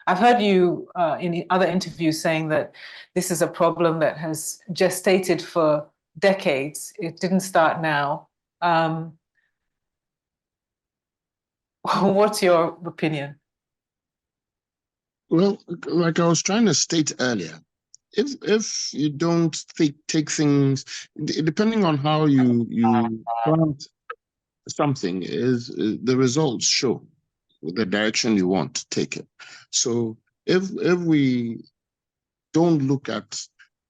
I've heard you in other interviews saying that this is a problem that has gestated for decades. It didn't start now. What's your opinion? Well, like I was trying to state earlier, if you don't take things, depending on how you plant something, is the results show the direction you want to take it. So if we don't look at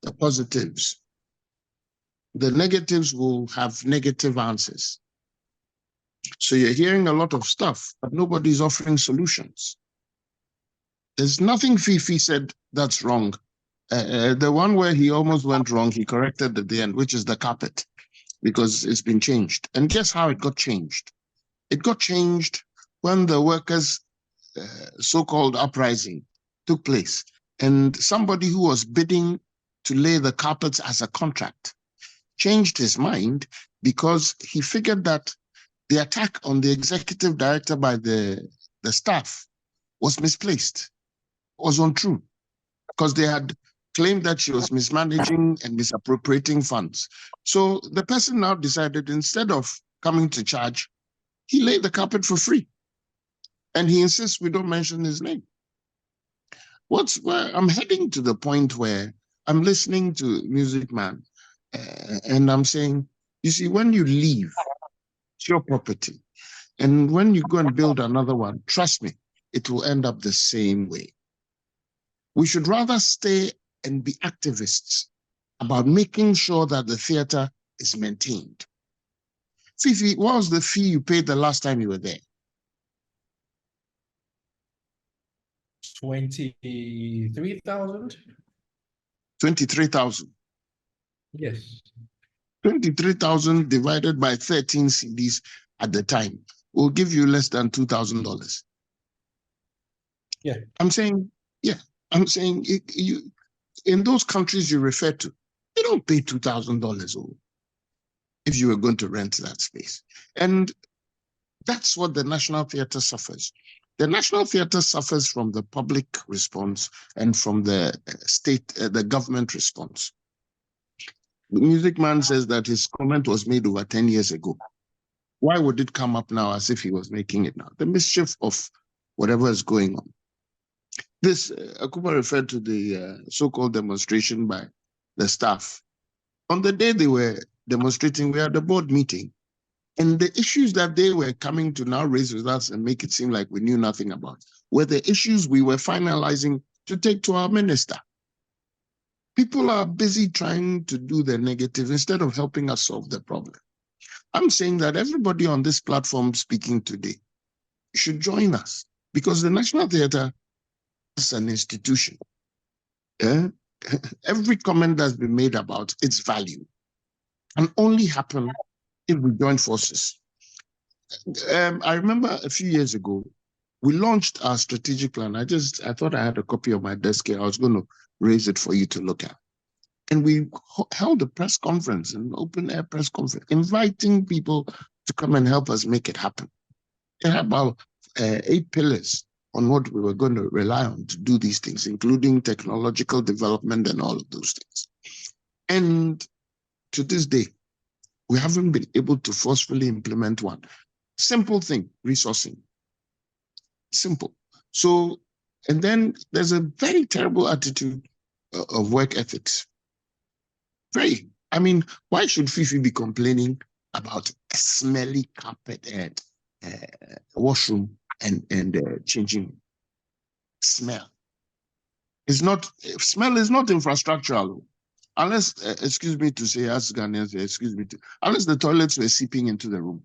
the positives, the negatives will have negative answers. So you're hearing a lot of stuff, but nobody's offering solutions. There's nothing Fifi said that's wrong. The one where he almost went wrong, he corrected at the end, which is the carpet, because it's been changed. And guess how it got changed? It got changed when the workers' so-called uprising took place. And somebody who was bidding to lay the carpets as a contract changed his mind because he figured that the attack on the executive director by the staff was misplaced, was untrue, because they had claimed that she was mismanaging and misappropriating funds. So the person now decided, instead of coming to charge, he laid the carpet for free. And he insists we don't mention his name. I'm heading to the point where I'm listening to Music Man, and I'm saying, you see, when you leave, it's your property. And when you go and build another one, trust me, it will end up the same way. We should rather stay and be activists about making sure that the theater is maintained. Fifi, what was the fee you paid the last time you were there? 23,000. 23,000. Yes. 23,000 divided by 13 CDs at the time will give you less than $2,000. Yeah. I'm saying you in those countries you refer to, you don't pay $2,000 if you were going to rent that space. And that's what the National Theatre suffers. The National Theatre suffers from the public response and from the the government response. The Music Man says that his comment was made over 10 years ago. Why would it come up now as if he was making it now? The mischief of whatever is going on. This, Akuba referred to the so-called demonstration by the staff. On the day they were demonstrating, we had a board meeting. And the issues that they were coming to now raise with us and make it seem like we knew nothing about were the issues we were finalizing to take to our minister. People are busy trying to do the negative instead of helping us solve the problem. I'm saying that everybody on this platform speaking today should join us, because the National Theatre is an institution. Every comment that's been made about its value can only happen if we join forces. I remember a few years ago, we launched our strategic plan. I thought I had a copy of my desk here. I was going to raise it for you to look at. And we held a press conference, an open air press conference, inviting people to come and help us make it happen. There are about 8 pillars on what we were going to rely on to do these things, including technological development and all of those things. And to this day, we haven't been able to forcefully implement one. Simple thing, resourcing. Simple. So, and then there's a very terrible attitude of work ethics. Very. I mean, why should Fifi be complaining about a smelly carpet and washroom and changing smell? Smell is not infrastructural. Unless, excuse me to say, as Ghanaians, excuse me to, unless the toilets were seeping into the room.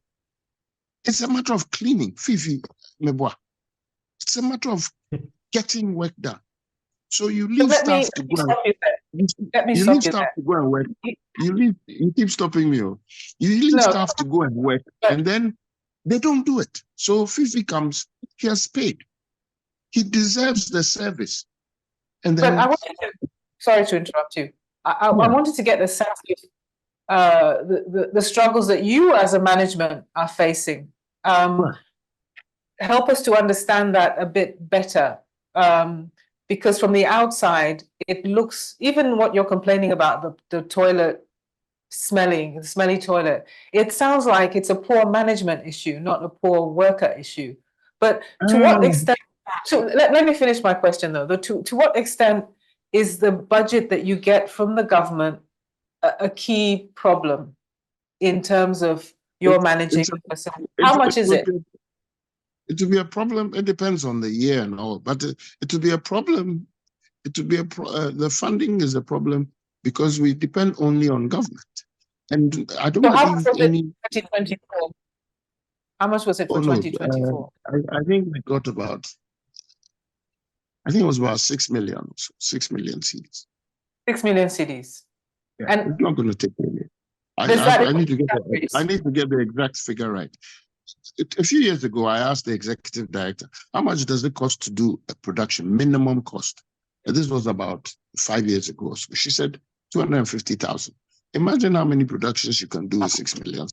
It's a matter of cleaning. Fifi, Meboa. It's a matter of getting work done. So you leave staff to go and work. You keep stopping me. You leave staff to go and work, and then they don't do it. So Fifi comes, he has paid. He deserves the service. And then, but I wanted to, sorry to interrupt you. I wanted to get the sense of the struggles that you as a management are facing. Help us to understand that a bit better. Because from the outside, it looks, even what you're complaining about, the toilet smelling, the smelly toilet, it sounds like it's a poor management issue, not a poor worker issue. But to what extent, let me finish my question though, to what extent is the budget that you get from the government a key problem in terms of your managing the facility? How much is it? It will be a problem. It depends on the year and all, but it will be a problem. It will be the funding is a problem because we depend only on government, and I don't believe any. 2024. How much was it for 2024? I think we got about. I think it was about 6 million. 6 million CDs. 6 million CDs. Yeah, and it's not going to take million. I need to get the exact figure right. A few years ago, I asked the executive director, how much does it cost to do a production, minimum cost? And this was about 5 years ago. So she said 250,000. Imagine how many productions you can do with 6 million.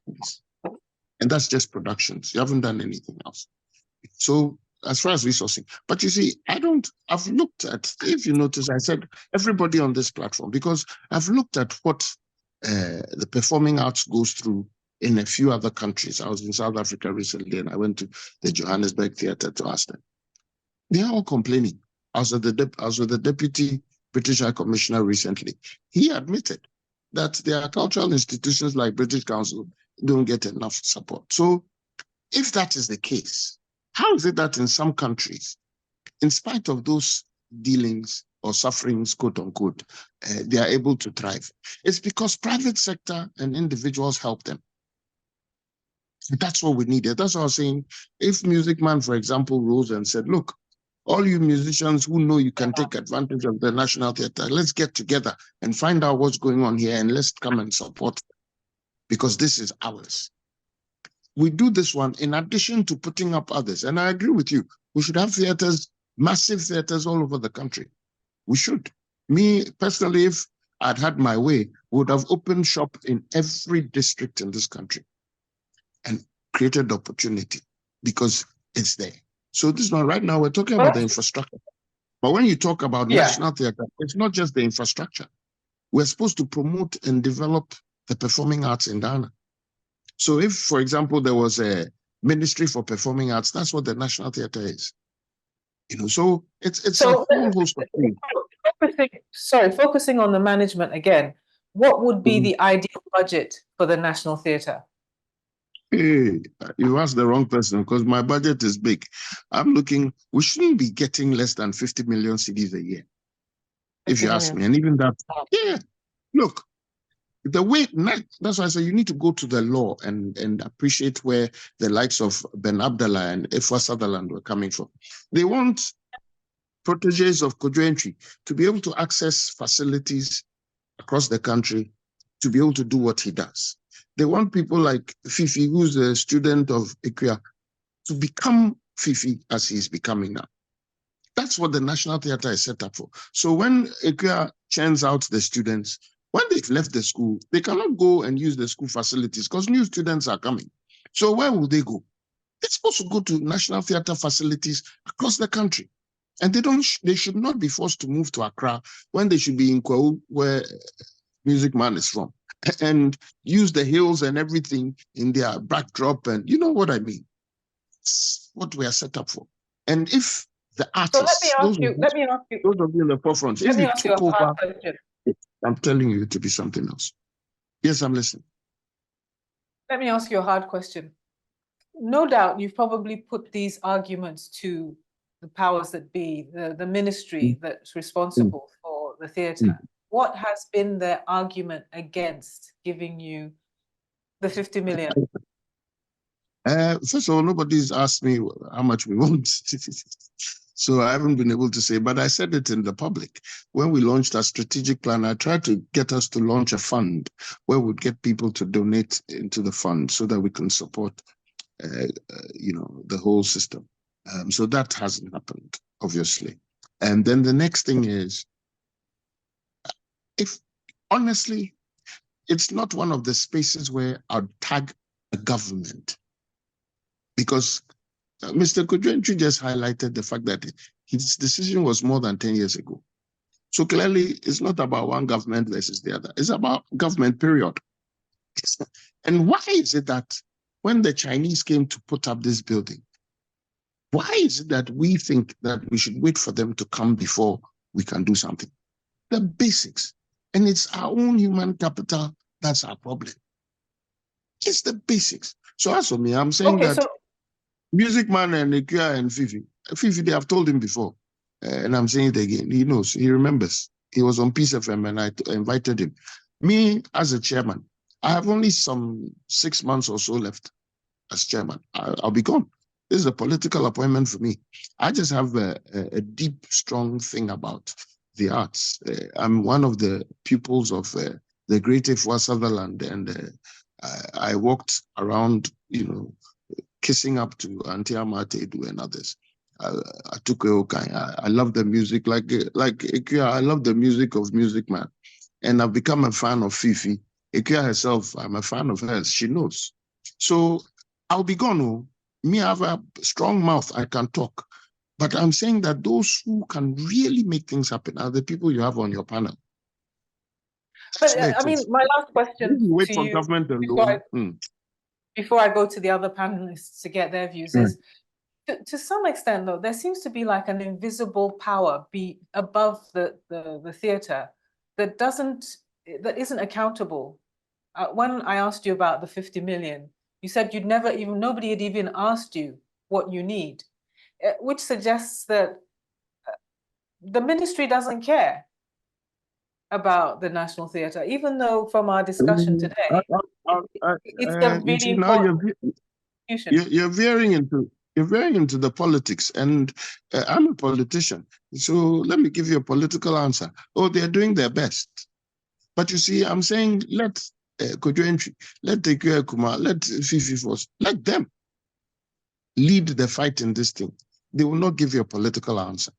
And that's just productions. You haven't done anything else. So as far as resourcing, but you see, I've looked at, if you notice, I said everybody on this platform, because I've looked at what the performing arts goes through in a few other countries. I was in South Africa recently and I went to the Johannesburg Theatre to ask them. They are all complaining. I was with the Deputy British High Commissioner recently. He admitted that their cultural institutions like British Council don't get enough support. So if that is the case, how is it that in some countries, in spite of those dealings or sufferings, quote unquote, they are able to thrive? It's because private sector and individuals help them. That's what we needed. That's what I was saying. If Music Man, for example, rose and said, look, all you musicians who know you can take advantage of the National Theatre, let's get together and find out what's going on here and let's come and support, because this is ours. We do this one in addition to putting up others. And I agree with you. We should have theatres, massive theatres all over the country. We should. Me, personally, if I'd had my way, would have opened shop in every district in this country and created opportunity because it's there. So this one right now, we're talking about the infrastructure. But when you talk about national theatre, it's not just the infrastructure. We're supposed to promote and develop the performing arts in Ghana. So if, for example, there was a Ministry for Performing Arts, that's what the National Theatre is. You know, so it's a whole host of things. Focusing on the management again, what would be the ideal budget for the National Theatre? Hey, you asked the wrong person because my budget is big. I'm looking, we shouldn't be getting less than 50 million CDs a year, if you ask me. And even that, look, the way, that's why I say you need to go to the law and appreciate where the likes of Ben Abdallah and Efwa Sutherland were coming from. They want proteges of Kojo Antwi to be able to access facilities across the country to be able to do what he does. They want people like Fifi, who's a student of Ikea, to become Fifi as he's becoming now. That's what the National Theatre is set up for. So when Ikea churns out the students, when they've left the school, they cannot go and use the school facilities because new students are coming. So where will they go? They're supposed to go to National Theatre facilities across the country. And they should not be forced to move to Accra when they should be in Kwau, where Music Man is from, and use the hills and everything in their backdrop. And you know what I mean? It's what we are set up for. And if the artists, those of you in the forefront, if they took over, I'm telling you to be something else. Yes, I'm listening. Let me ask you a hard question. No doubt you've probably put these arguments to the powers that be, the ministry that's responsible for the theatre. What has been their argument against giving you the 50 million? First of all, nobody's asked me how much we want. So I haven't been able to say, but I said it in the public. When we launched our strategic plan, I tried to get us to launch a fund where we'd get people to donate into the fund so that we can support, the whole system. So that hasn't happened, obviously. And then the next thing is, if honestly, it's not one of the spaces where I'd tag a government, because Mr. Kojo Antwi just highlighted the fact that his decision was more than 10 years ago. So clearly, it's not about one government versus the other. It's about government, period. And why is it that when the Chinese came to put up this building, why is it that we think that we should wait for them to come before we can do something? The basics. And it's our own human capital that's our problem. It's the basics. So as for me, I'm saying Music Man and Ikea and Fifi, they have told him before, and I'm saying it again. He knows, he remembers. He was on Peace FM and I invited him. Me, as a chairman, I have only some 6 months or so left as chairman. I'll be gone. This is a political appointment for me. I just have a deep, strong thing about the arts. I'm one of the pupils of the great Efua Sutherland, and I walked around, kissing up to Auntie Amatedu and others. I took I love the music, like Ikea, I love the music of Music Man. And I've become a fan of Fifi. Ikea herself, I'm a fan of hers. She knows. So I'll be gone. Oh. Me, I have a strong mouth. I can talk. But I'm saying that those who can really make things happen are the people you have on your panel. But I mean, my last question wait to for you government alone. Before I go to the other panelists to get their views is, to some extent, though, there seems to be like an invisible power above the theatre that isn't accountable. When I asked you about the 50 million, you said nobody had even asked you what you need, which suggests that the ministry doesn't care about the National Theatre, even though from our discussion today, it's a really important institution. You're veering into the politics, and I'm a politician. So let me give you a political answer. Oh, they're doing their best. But you see, I'm saying let Kojo Antwi, let Tekwe Kuma, let Fifi Force, let them lead the fight in this thing. They will not give you a political answer.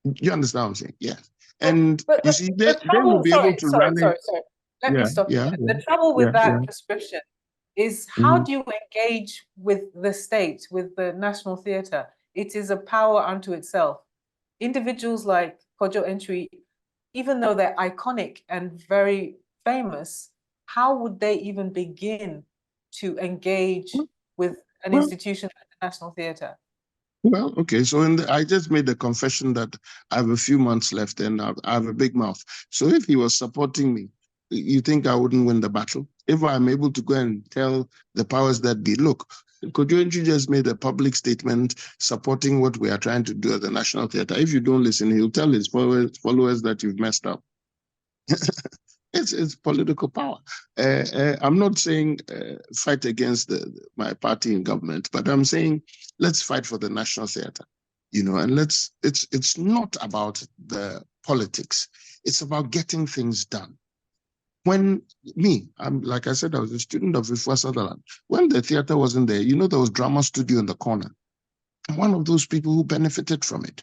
You understand what I'm saying? Yeah. And you see, they will be able to run it. Let me stop you. The trouble with that prescription is, how do you engage with the state, with the National Theatre? It is a power unto itself. Individuals like Kojo Antwi, even though they're iconic and very famous, how would they even begin to engage with an institution like the National Theatre? Well, okay. So I just made the confession that I have a few months left and I have a big mouth. So if he was supporting me, you think I wouldn't win the battle? If I'm able to go and tell the powers that be, look, Kojo Antwi just made a public statement supporting what we are trying to do at the National Theatre. If you don't listen, he'll tell his followers that you've messed up. It's political power. I'm not saying fight against my party in government, but I'm saying let's fight for the National Theatre, and it's not about the politics. It's about getting things done. When like I said, I was a student of Efua Sutherland. When the theatre wasn't there, there was drama studio in the corner. I'm one of those people who benefited from it.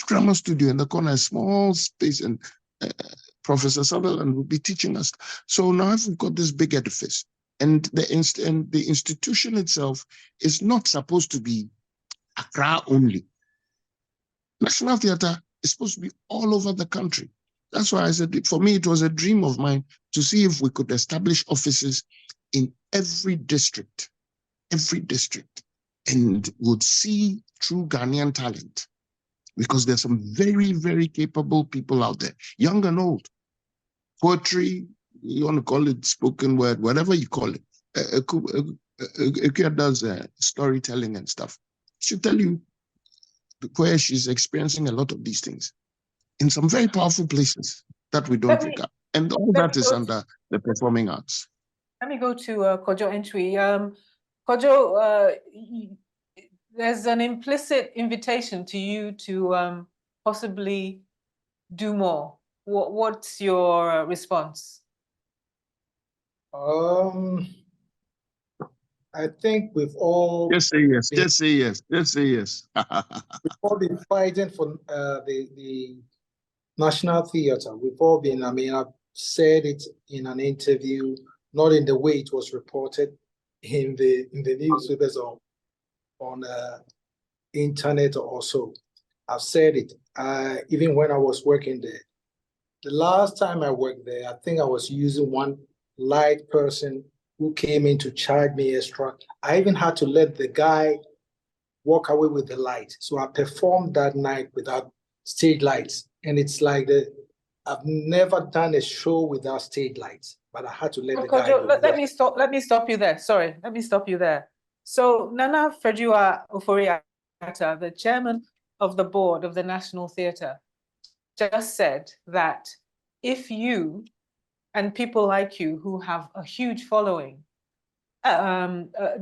Drama studio in the corner, a small space, and Professor Sutherland would be teaching us. So now we've got this big edifice, And the institution itself is not supposed to be Accra only. National Theatre is supposed to be all over the country. That's why I said, for me, it was a dream of mine to see if we could establish offices in every district, and would see true Ghanaian talent, because there's some very, very capable people out there, young and old. Poetry, you want to call it spoken word, whatever you call it. Ekia does storytelling and stuff. She'll tell you where she's experiencing a lot of these things in some very powerful places that we don't regard. And all that is under the performing arts. Let me go to Kojo Entry. Kojo, there's an implicit invitation to you to possibly do more. What's your response? I think we've all just say yes. Just say yes. Just say yes. We've all been fighting for the National Theatre. We've all been. I mean, I've said it in an interview, not in the way it was reported in the newspapers or on internet or so. I've said it. Even when I was working there, the last time I worked there, I think I was using one light person who came in to charge me extra. I even had to let the guy walk away with the light. So I performed that night without stage lights. And it's like I've never done a show without stage lights, but I had to let the guy go. Let me stop you there. Sorry, let me stop you there. So Nana Fredua Ofori-Atta, the chairman of the board of the National Theatre, just said that if you and people like you who have a huge following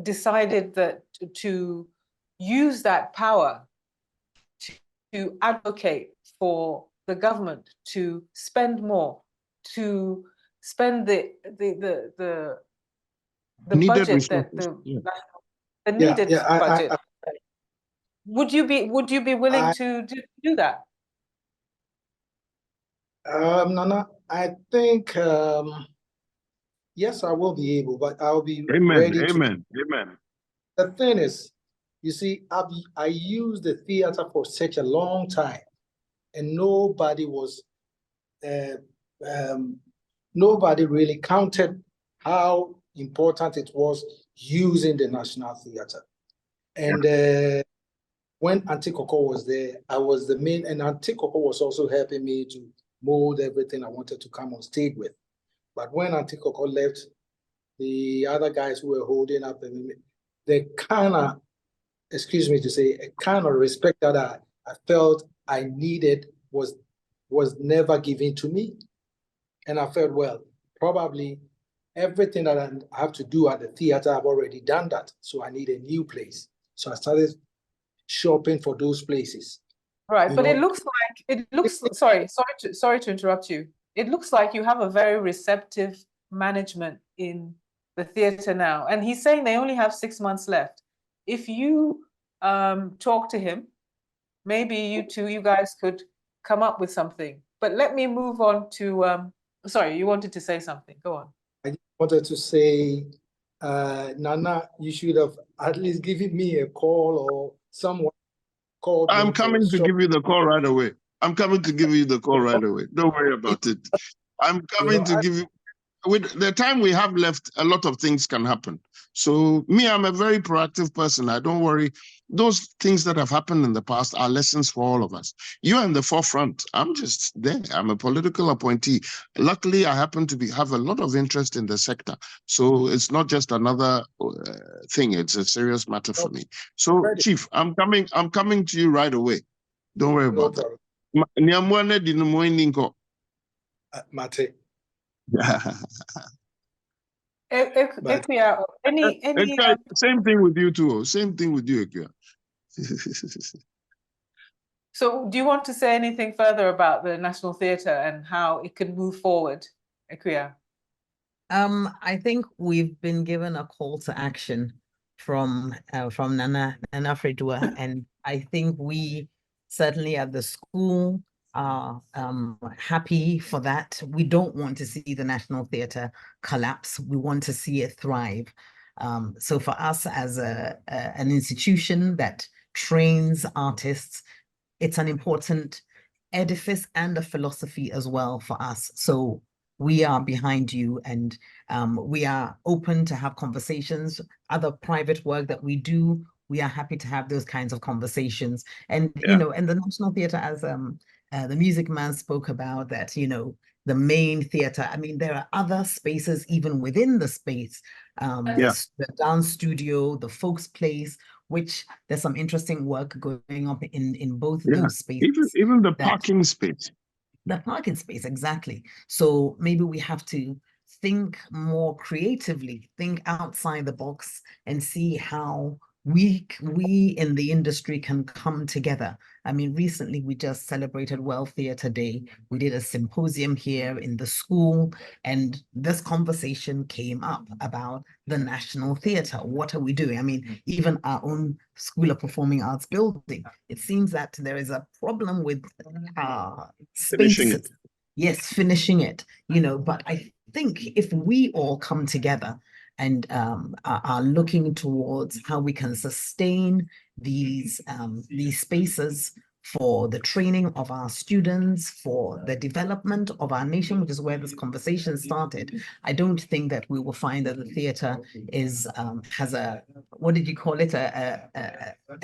decided that to use that power to advocate for the government to spend more, to spend the budget that the needed budget. Would you be willing to do that? Nana, I think yes, I will be able, but I'll be ready to. Amen. The thing is, you see, I used the theater for such a long time, and nobody really counted how important it was using the National Theatre. And when Auntie Coco was there, I was the main, and Auntie Coco was also helping me to mold everything I wanted to come on stage with. But when Auntie Coco left, the other guys who were holding up, the kind of, excuse me to say, a kind of respect that I felt I needed was never given to me. And I felt, well, probably everything that I have to do at the theater, I've already done that. So I need a new place. So I started shopping for those places. Right, but it looks sorry to interrupt you. It looks like you have a very receptive management in the theater now. And he's saying they only have 6 months left. If you talk to him, maybe you guys could come up with something. But let me move on to sorry, you wanted to say something. Go on. I wanted to say, Nana, you should have at least given me a call, or someone called. I'm coming to give you the call right away. I'm coming to give you the call right away. Don't worry about it. I'm coming to give you. With the time we have left, a lot of things can happen. So I'm a very proactive person. I don't worry. Those things that have happened in the past are lessons for all of us. You're in the forefront. I'm just there. I'm a political appointee. Luckily, I happen to have a lot of interest in the sector. So it's not just another thing. It's a serious matter for me. So, Chief, I'm coming to you right away. Don't worry about that. Mate. Same thing with you too. Same thing with you, Ekia. So do you want to say anything further about the National Theatre and how it can move forward, Ekia? I think we've been given a call to action from Nana Fredua, and I think we certainly at the school are happy for that. We don't want to see the National Theatre collapse. We want to see it thrive. So for us as an institution that trains artists, it's an important edifice and a philosophy as well for us. So we are behind you, and we are open to have conversations. Other private work that we do, we are happy to have those kinds of conversations. And you know, and the National Theatre, as the music man spoke about, that you know, the main theatre. I mean, there are other spaces even within the space. The dance studio, the folks place, which there's some interesting work going on in both those spaces. Even the parking space. The parking space, exactly. So maybe we have to think more creatively, think outside the box, and see how we in the industry can come together. I mean, recently we just celebrated World Theatre Day. We did a symposium here in the school, and this conversation came up about the National Theatre. What are we doing? I mean, even our own School of Performing Arts building, it seems that there is a problem with spaces. Yes, finishing it, you know, but I think if we all come together and are looking towards how we can sustain these spaces for the training of our students, for the development of our nation, which is where this conversation started. I don't think that we will find that the theatre is has a, what did you call it, a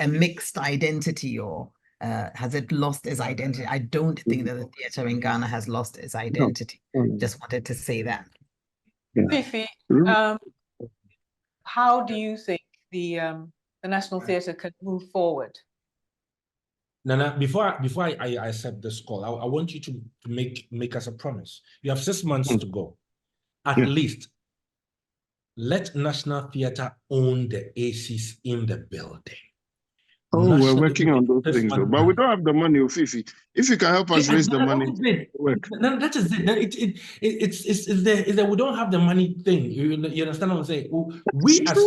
mixed identity, or has it lost its identity? I don't think that the theatre in Ghana has lost its identity. Just wanted to say that. Fifi, how do you think the National Theatre can move forward? Nana, before I accept this call, I want you to make us a promise. You have 6 months to go. At least let National Theatre own the ACs in the building. We're working on those things, though. But we don't have the money, Fifi. If you can help us raise the money, that is it. It's that we don't have the money thing. You understand what I'm saying? We as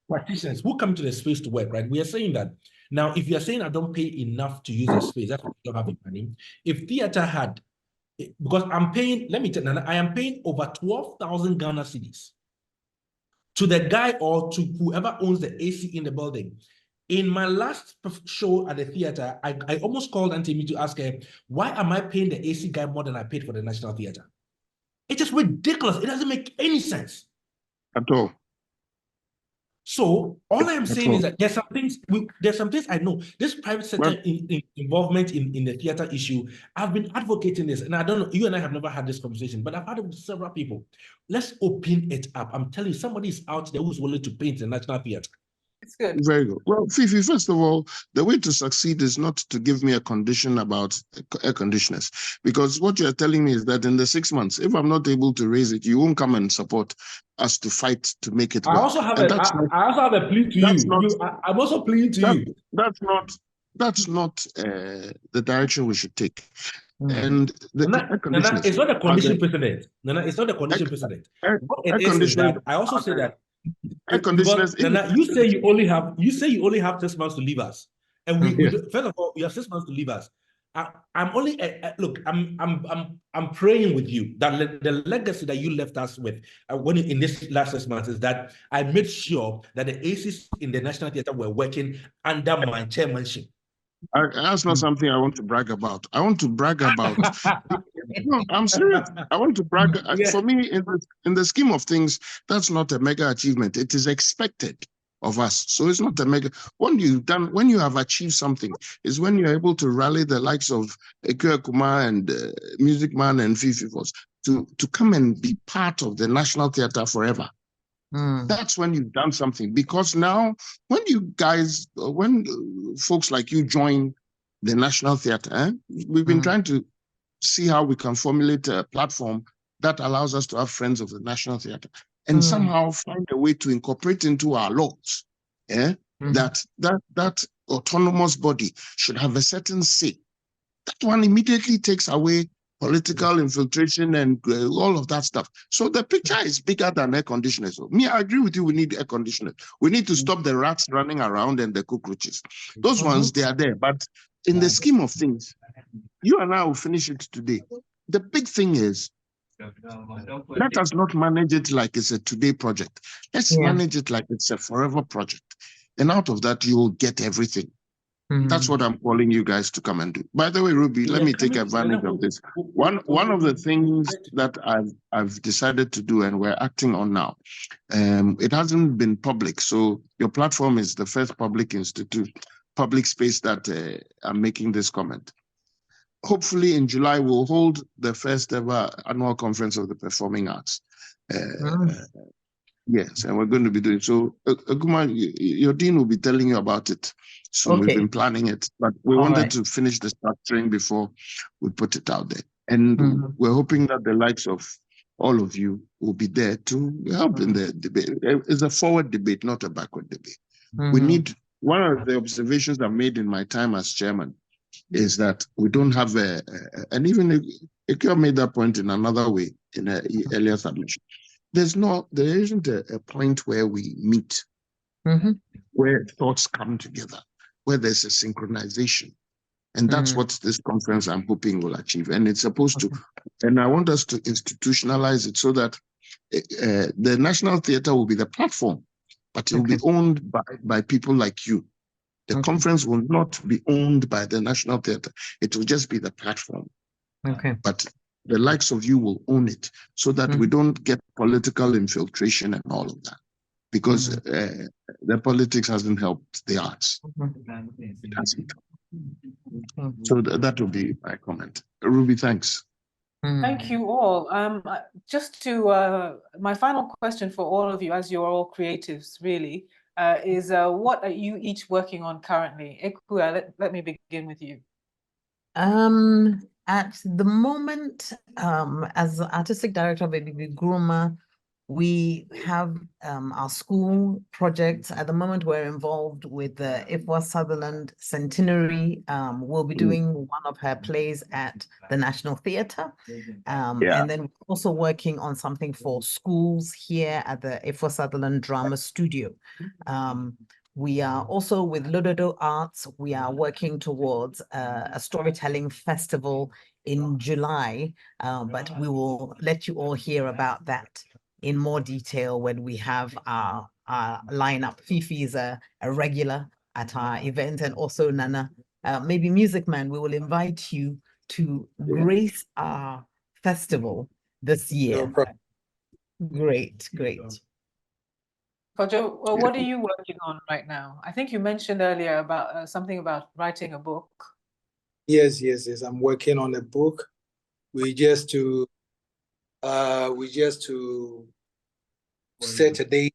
practitioners who come to the space to work, right? We are saying that now. If you are saying I don't pay enough to use the space, that's why we don't have the money. If theater had, because I'm paying, let me tell you, I am paying over 12,000 Ghana cedis to the guy or to whoever owns the AC in the building. In my last show at the theater, I almost called Auntie Me to ask her, why am I paying the AC guy more than I paid for the National Theatre? It's just ridiculous. It doesn't make any sense. At all. So all I'm saying is that there's some things I know. This private sector involvement in the theater issue, I've been advocating this, and I don't know, you and I have never had this conversation, but I've had it with several people. Let's open it up. I'm telling you, somebody is out there who's willing to paint the National Theatre. It's good. Very good. Well, Fifi, first of all, the way to succeed is not to give me a condition about air conditioners, because what you're telling me is that in the 6 months, if I'm not able to raise it, you won't come and support us to fight to make it work. I also have a plea to you. I'm also pleading to you. That's not the direction we should take. And it's not a condition precedent. It's not a condition precedent. What it is that I also say that because, you say you only have 6 months to leave us, and we first of all, you have 6 months to leave us. I'm only look. I'm praying with you that the legacy that you left us with when in this last 6 months is that I made sure that the ACs in the National Theatre were working under my chairmanship. That's not something I want to brag about. I want to brag about. No, I'm serious. I want to brag. For me, in the scheme of things, that's not a mega achievement. It is expected of us. So it's not a mega. When you have achieved something, is when you're able to rally the likes of Ekwe Kuma and Music Man and Fifi Force to come and be part of the National Theatre forever. That's when you've done something, because now when folks like you join the National Theatre, we've been trying to see how we can formulate a platform that allows us to have friends of the National Theatre and somehow find a way to incorporate into our laws that autonomous body should have a certain say. That one immediately takes away political infiltration and all of that stuff. So the picture is bigger than air conditioners. I agree with you. We need air conditioners. We need to stop the rats running around and the cockroaches. Those ones, they are there. But in the scheme of things, you and I will finish it today. The big thing is, let us not manage it like it's a today project. Let's manage it like it's a forever project. And out of that, you will get everything. That's what I'm calling you guys to come and do. By the way, Ruby, let me take advantage of this. One of the things that I've decided to do and we're acting on now, it hasn't been public. So your platform is the first public space that I'm making this comment. Hopefully in July, we'll hold the first ever annual conference of the performing arts. Yes, and we're going to be doing so. Aguma, your dean will be telling you about it soon. We've been planning it, but we wanted to finish the structuring before we put it out there. And we're hoping that the likes of all of you will be there to help in the debate. It's a forward debate, not a backward debate. We need, one of the observations I've made in my time as chairman is that we don't have and even Ikea made that point in another way in an earlier submission. There isn't a point where we meet, where thoughts come together, where there's a synchronization. And that's what this conference I'm hoping will achieve. And it's supposed to, and I want us to institutionalize it so that the National Theatre will be the platform, but it will be owned by people like you. The conference will not be owned by the National Theatre. It will just be the platform. But the likes of you will own it so that we don't get political infiltration and all of that. Because the politics hasn't helped the arts. It hasn't. So that will be my comment. Ruby, thanks. Thank you all. Just to, my final question for all of you, as you're all creatives, really, is what are you each working on currently? Ekua, let me begin with you. At the moment, as artistic director of ABB Groma, we have our school projects. At the moment, we're involved with the IFWA Sutherland Centenary. We'll be doing one of her plays at the National Theatre. And then we're also working on something for schools here at the IFWA Sutherland Drama Studio. We are also with Lododo Arts. We are working towards a storytelling festival in July, but we will let you all hear about that in more detail when we have our lineup. Fifi is a regular at our event, and also Nana, maybe Music Man, we will invite you to grace our festival this year. Great. Kojo, what are you working on right now? I think you mentioned earlier about something about writing a book. Yes. I'm working on a book. We just to set a date,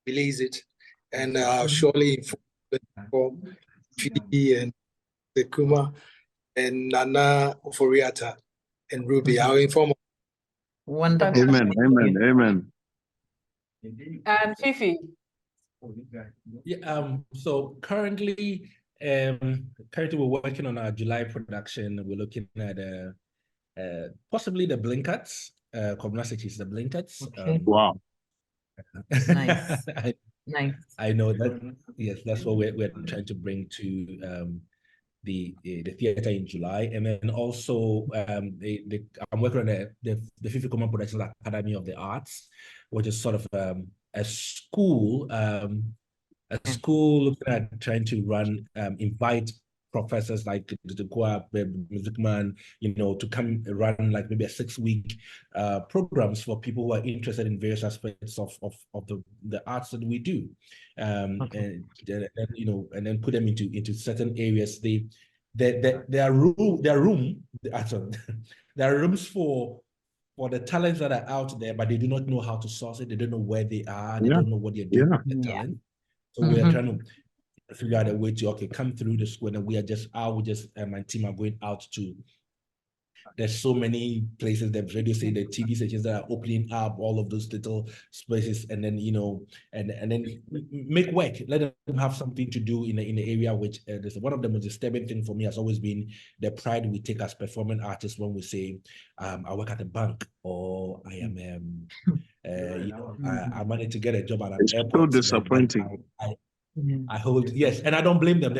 release it, and surely inform Phoebe and Sekuma and Nana Oforiata and Ruby. I'll inform. Wonderful. Amen. And Fifi. So currently we're working on our July production. We're looking at possibly the Blinkards, Cognoscities, the Blinkards. Wow. Nice. Nice. I know that. Yes, that's what we're trying to bring to the theater in July, and then also I'm working on the Fifi Common Productions Academy of the Arts, which is sort of a school looking at trying to run invite professors like the Music Man, to come run like maybe a 6-week programs for people who are interested in various aspects of the arts that we do, and then put them into certain areas. There are rooms for the talents that are out there, but they do not know how to source it. They don't know where they are. They don't know what they're doing with the talent. So we are trying to figure out a way to come through the school, and my team are going out to. There's so many places, the radio station, the TV stations that are opening up all of those little spaces, and then and then make work. Let them have something to do in the area. Which one of the most disturbing thing for me has always been the pride we take as performing artists when we say, "I work at a bank," or "I am I managed to get a job at an airport." So disappointing. I hold, yes, and I don't blame them.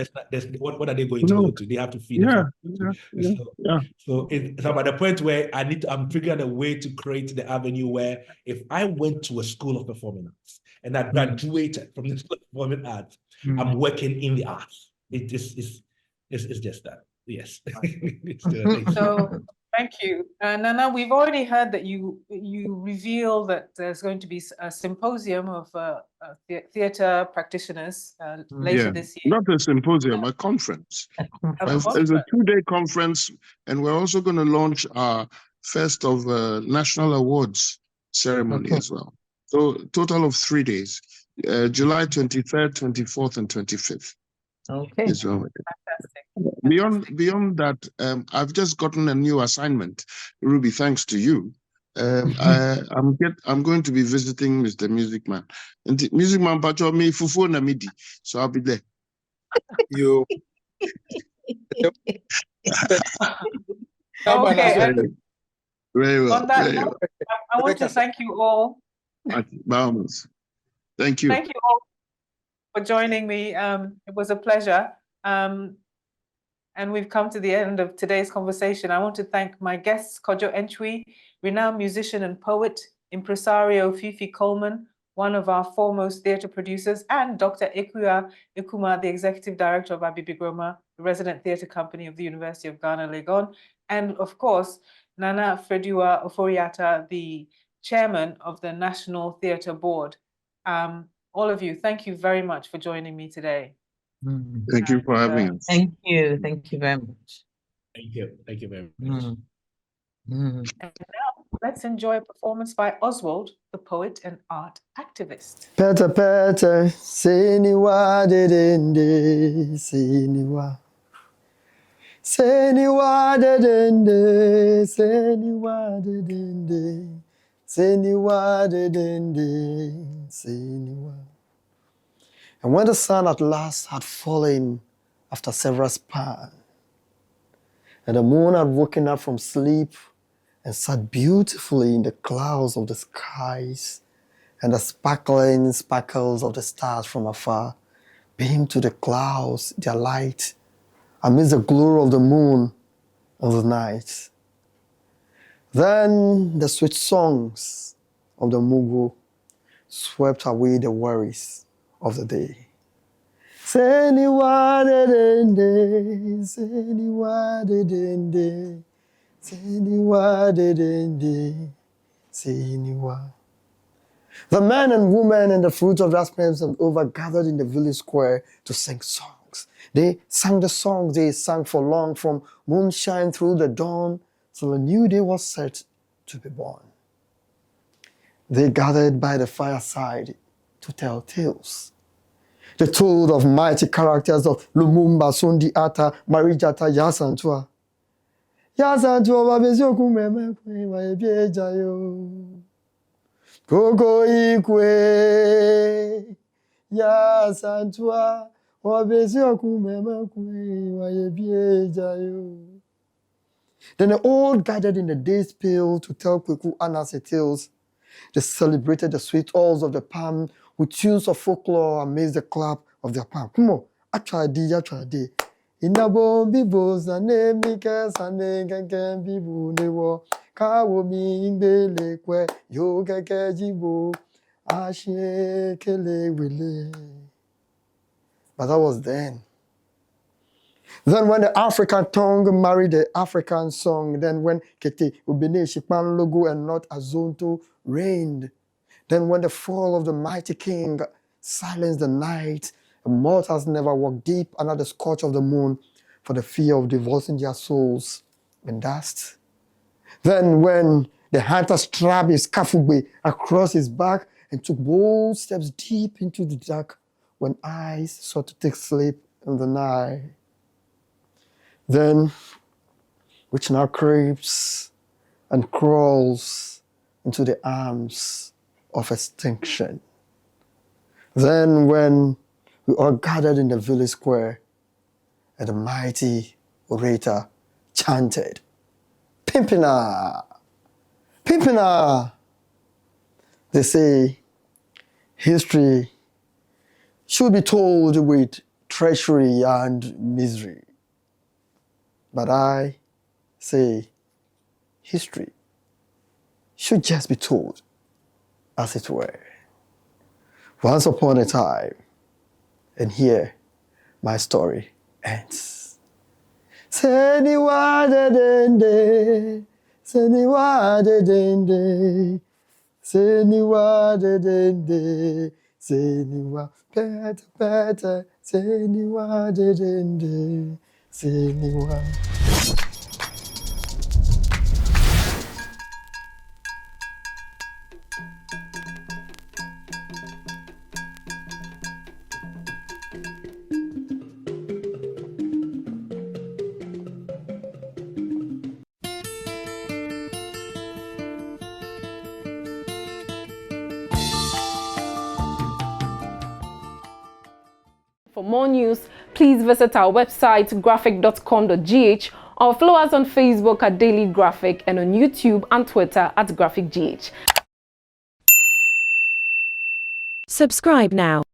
What are they going to No. hold to? They have to feed Yeah, the yeah, family. yeah. So I'm at the point where I'm figuring a way to create the avenue where if I went to a school of performing arts and I graduated from the school of performing arts, I'm working in the arts. It's just that. Yes. So thank you. Nana, we've already heard that you reveal that there's going to be a symposium of theatre practitioners later this year. Not a symposium, a conference. It's a 2-day conference, and we're also going to launch our first of national awards ceremony as well. So total of 3 days, July 23rd, 24th, and 25th. Okay. Fantastic. Beyond that, I've just gotten a new assignment, Ruby, thanks to you. I'm going to be visiting Mr. Music Man. And the Music Man pacho me fufu na midi, so I'll be there. You. Okay. Very well. On that note, I want to thank you all. Thank you. Thank you all for joining me. It was a pleasure. And we've come to the end of today's conversation. I want to thank my guests, Kojo Entwi, renowned musician and poet, impresario Fifi Coleman, one of our foremost theatre producers, and Dr. Ekuya Ikuma, the executive director of Abibi Groma, the resident theatre company of the University of Ghana, Legon, and of course, Nana Fredua Oforiata, the chairman of the National Theatre Board. All of you, thank you very much for joining me today. Thank you for having us. Thank you. Thank you very much. Thank you. Thank you very much. And now let's enjoy a performance by Oswald, the poet and art activist. Peta peta, seniwa dedende, seniwa. Seniwa dedende, seniwa dedende, seniwa dedende, seniwa. And when the sun at last had fallen after several spans, and the moon had woken up from sleep and sat beautifully in the clouds of the skies, and the sparkling sparkles of the stars from afar beamed to the clouds their light amidst the glory of the moon of the night. Then the sweet songs of the Mugu swept away the worries of the day. Seniwa dedende, seniwa dedende, seniwa dedende, seniwa. The men and women and the fruits of that spent over gathered in the village square to sing songs. They sang the songs they sang for long, from moonshine through the dawn till a new day was set to be born. They gathered by the fireside to tell tales. They told of mighty characters of Lumumba, Sundi Ata, Marijata, Yasantua. Yasantua wabezoku memekwe waebiejayo. Gogo ikwe, Yasantua, wabezoku memekwe waebiejayo. Then they all gathered in the day's pale to tell Kweku Anase tales. They celebrated the sweet oils of the palm with tunes of folklore amidst the clap of their palm. Come on, achadi. Inabo bibo sane sane keke bibu newo kawo mi ingbele kwe yo keke jibo ashe kele wele. But that was then. Then when the African tongue married the African song, then when Kete Ubene Shipan Logo and not Azonto reigned, then when the fall of the mighty king silenced the night, and mortals never walked deep under the scorch of the moon for the fear of divorcing their souls in dust. Then when the hunter strapped his kafugbe across his back and took bold steps deep into the dark when eyes sought to take sleep in the night. Then, which now creeps and crawls into the arms of extinction. Then when we all gathered in the village square and the mighty orator chanted, Pimpina! Pimpina! They say history should be told with treachery and misery. But I say history should just be told, as it were. Once upon a time, and here my story ends. Seniwa de dende, seniwa de dende, seniwa de dende, seniwa peta peta, seniwa de dende, seniwa. For more news, please visit our website graphic.com.gh or follow us on Facebook at Daily Graphic and on YouTube and Twitter at GraphicGH. Subscribe now.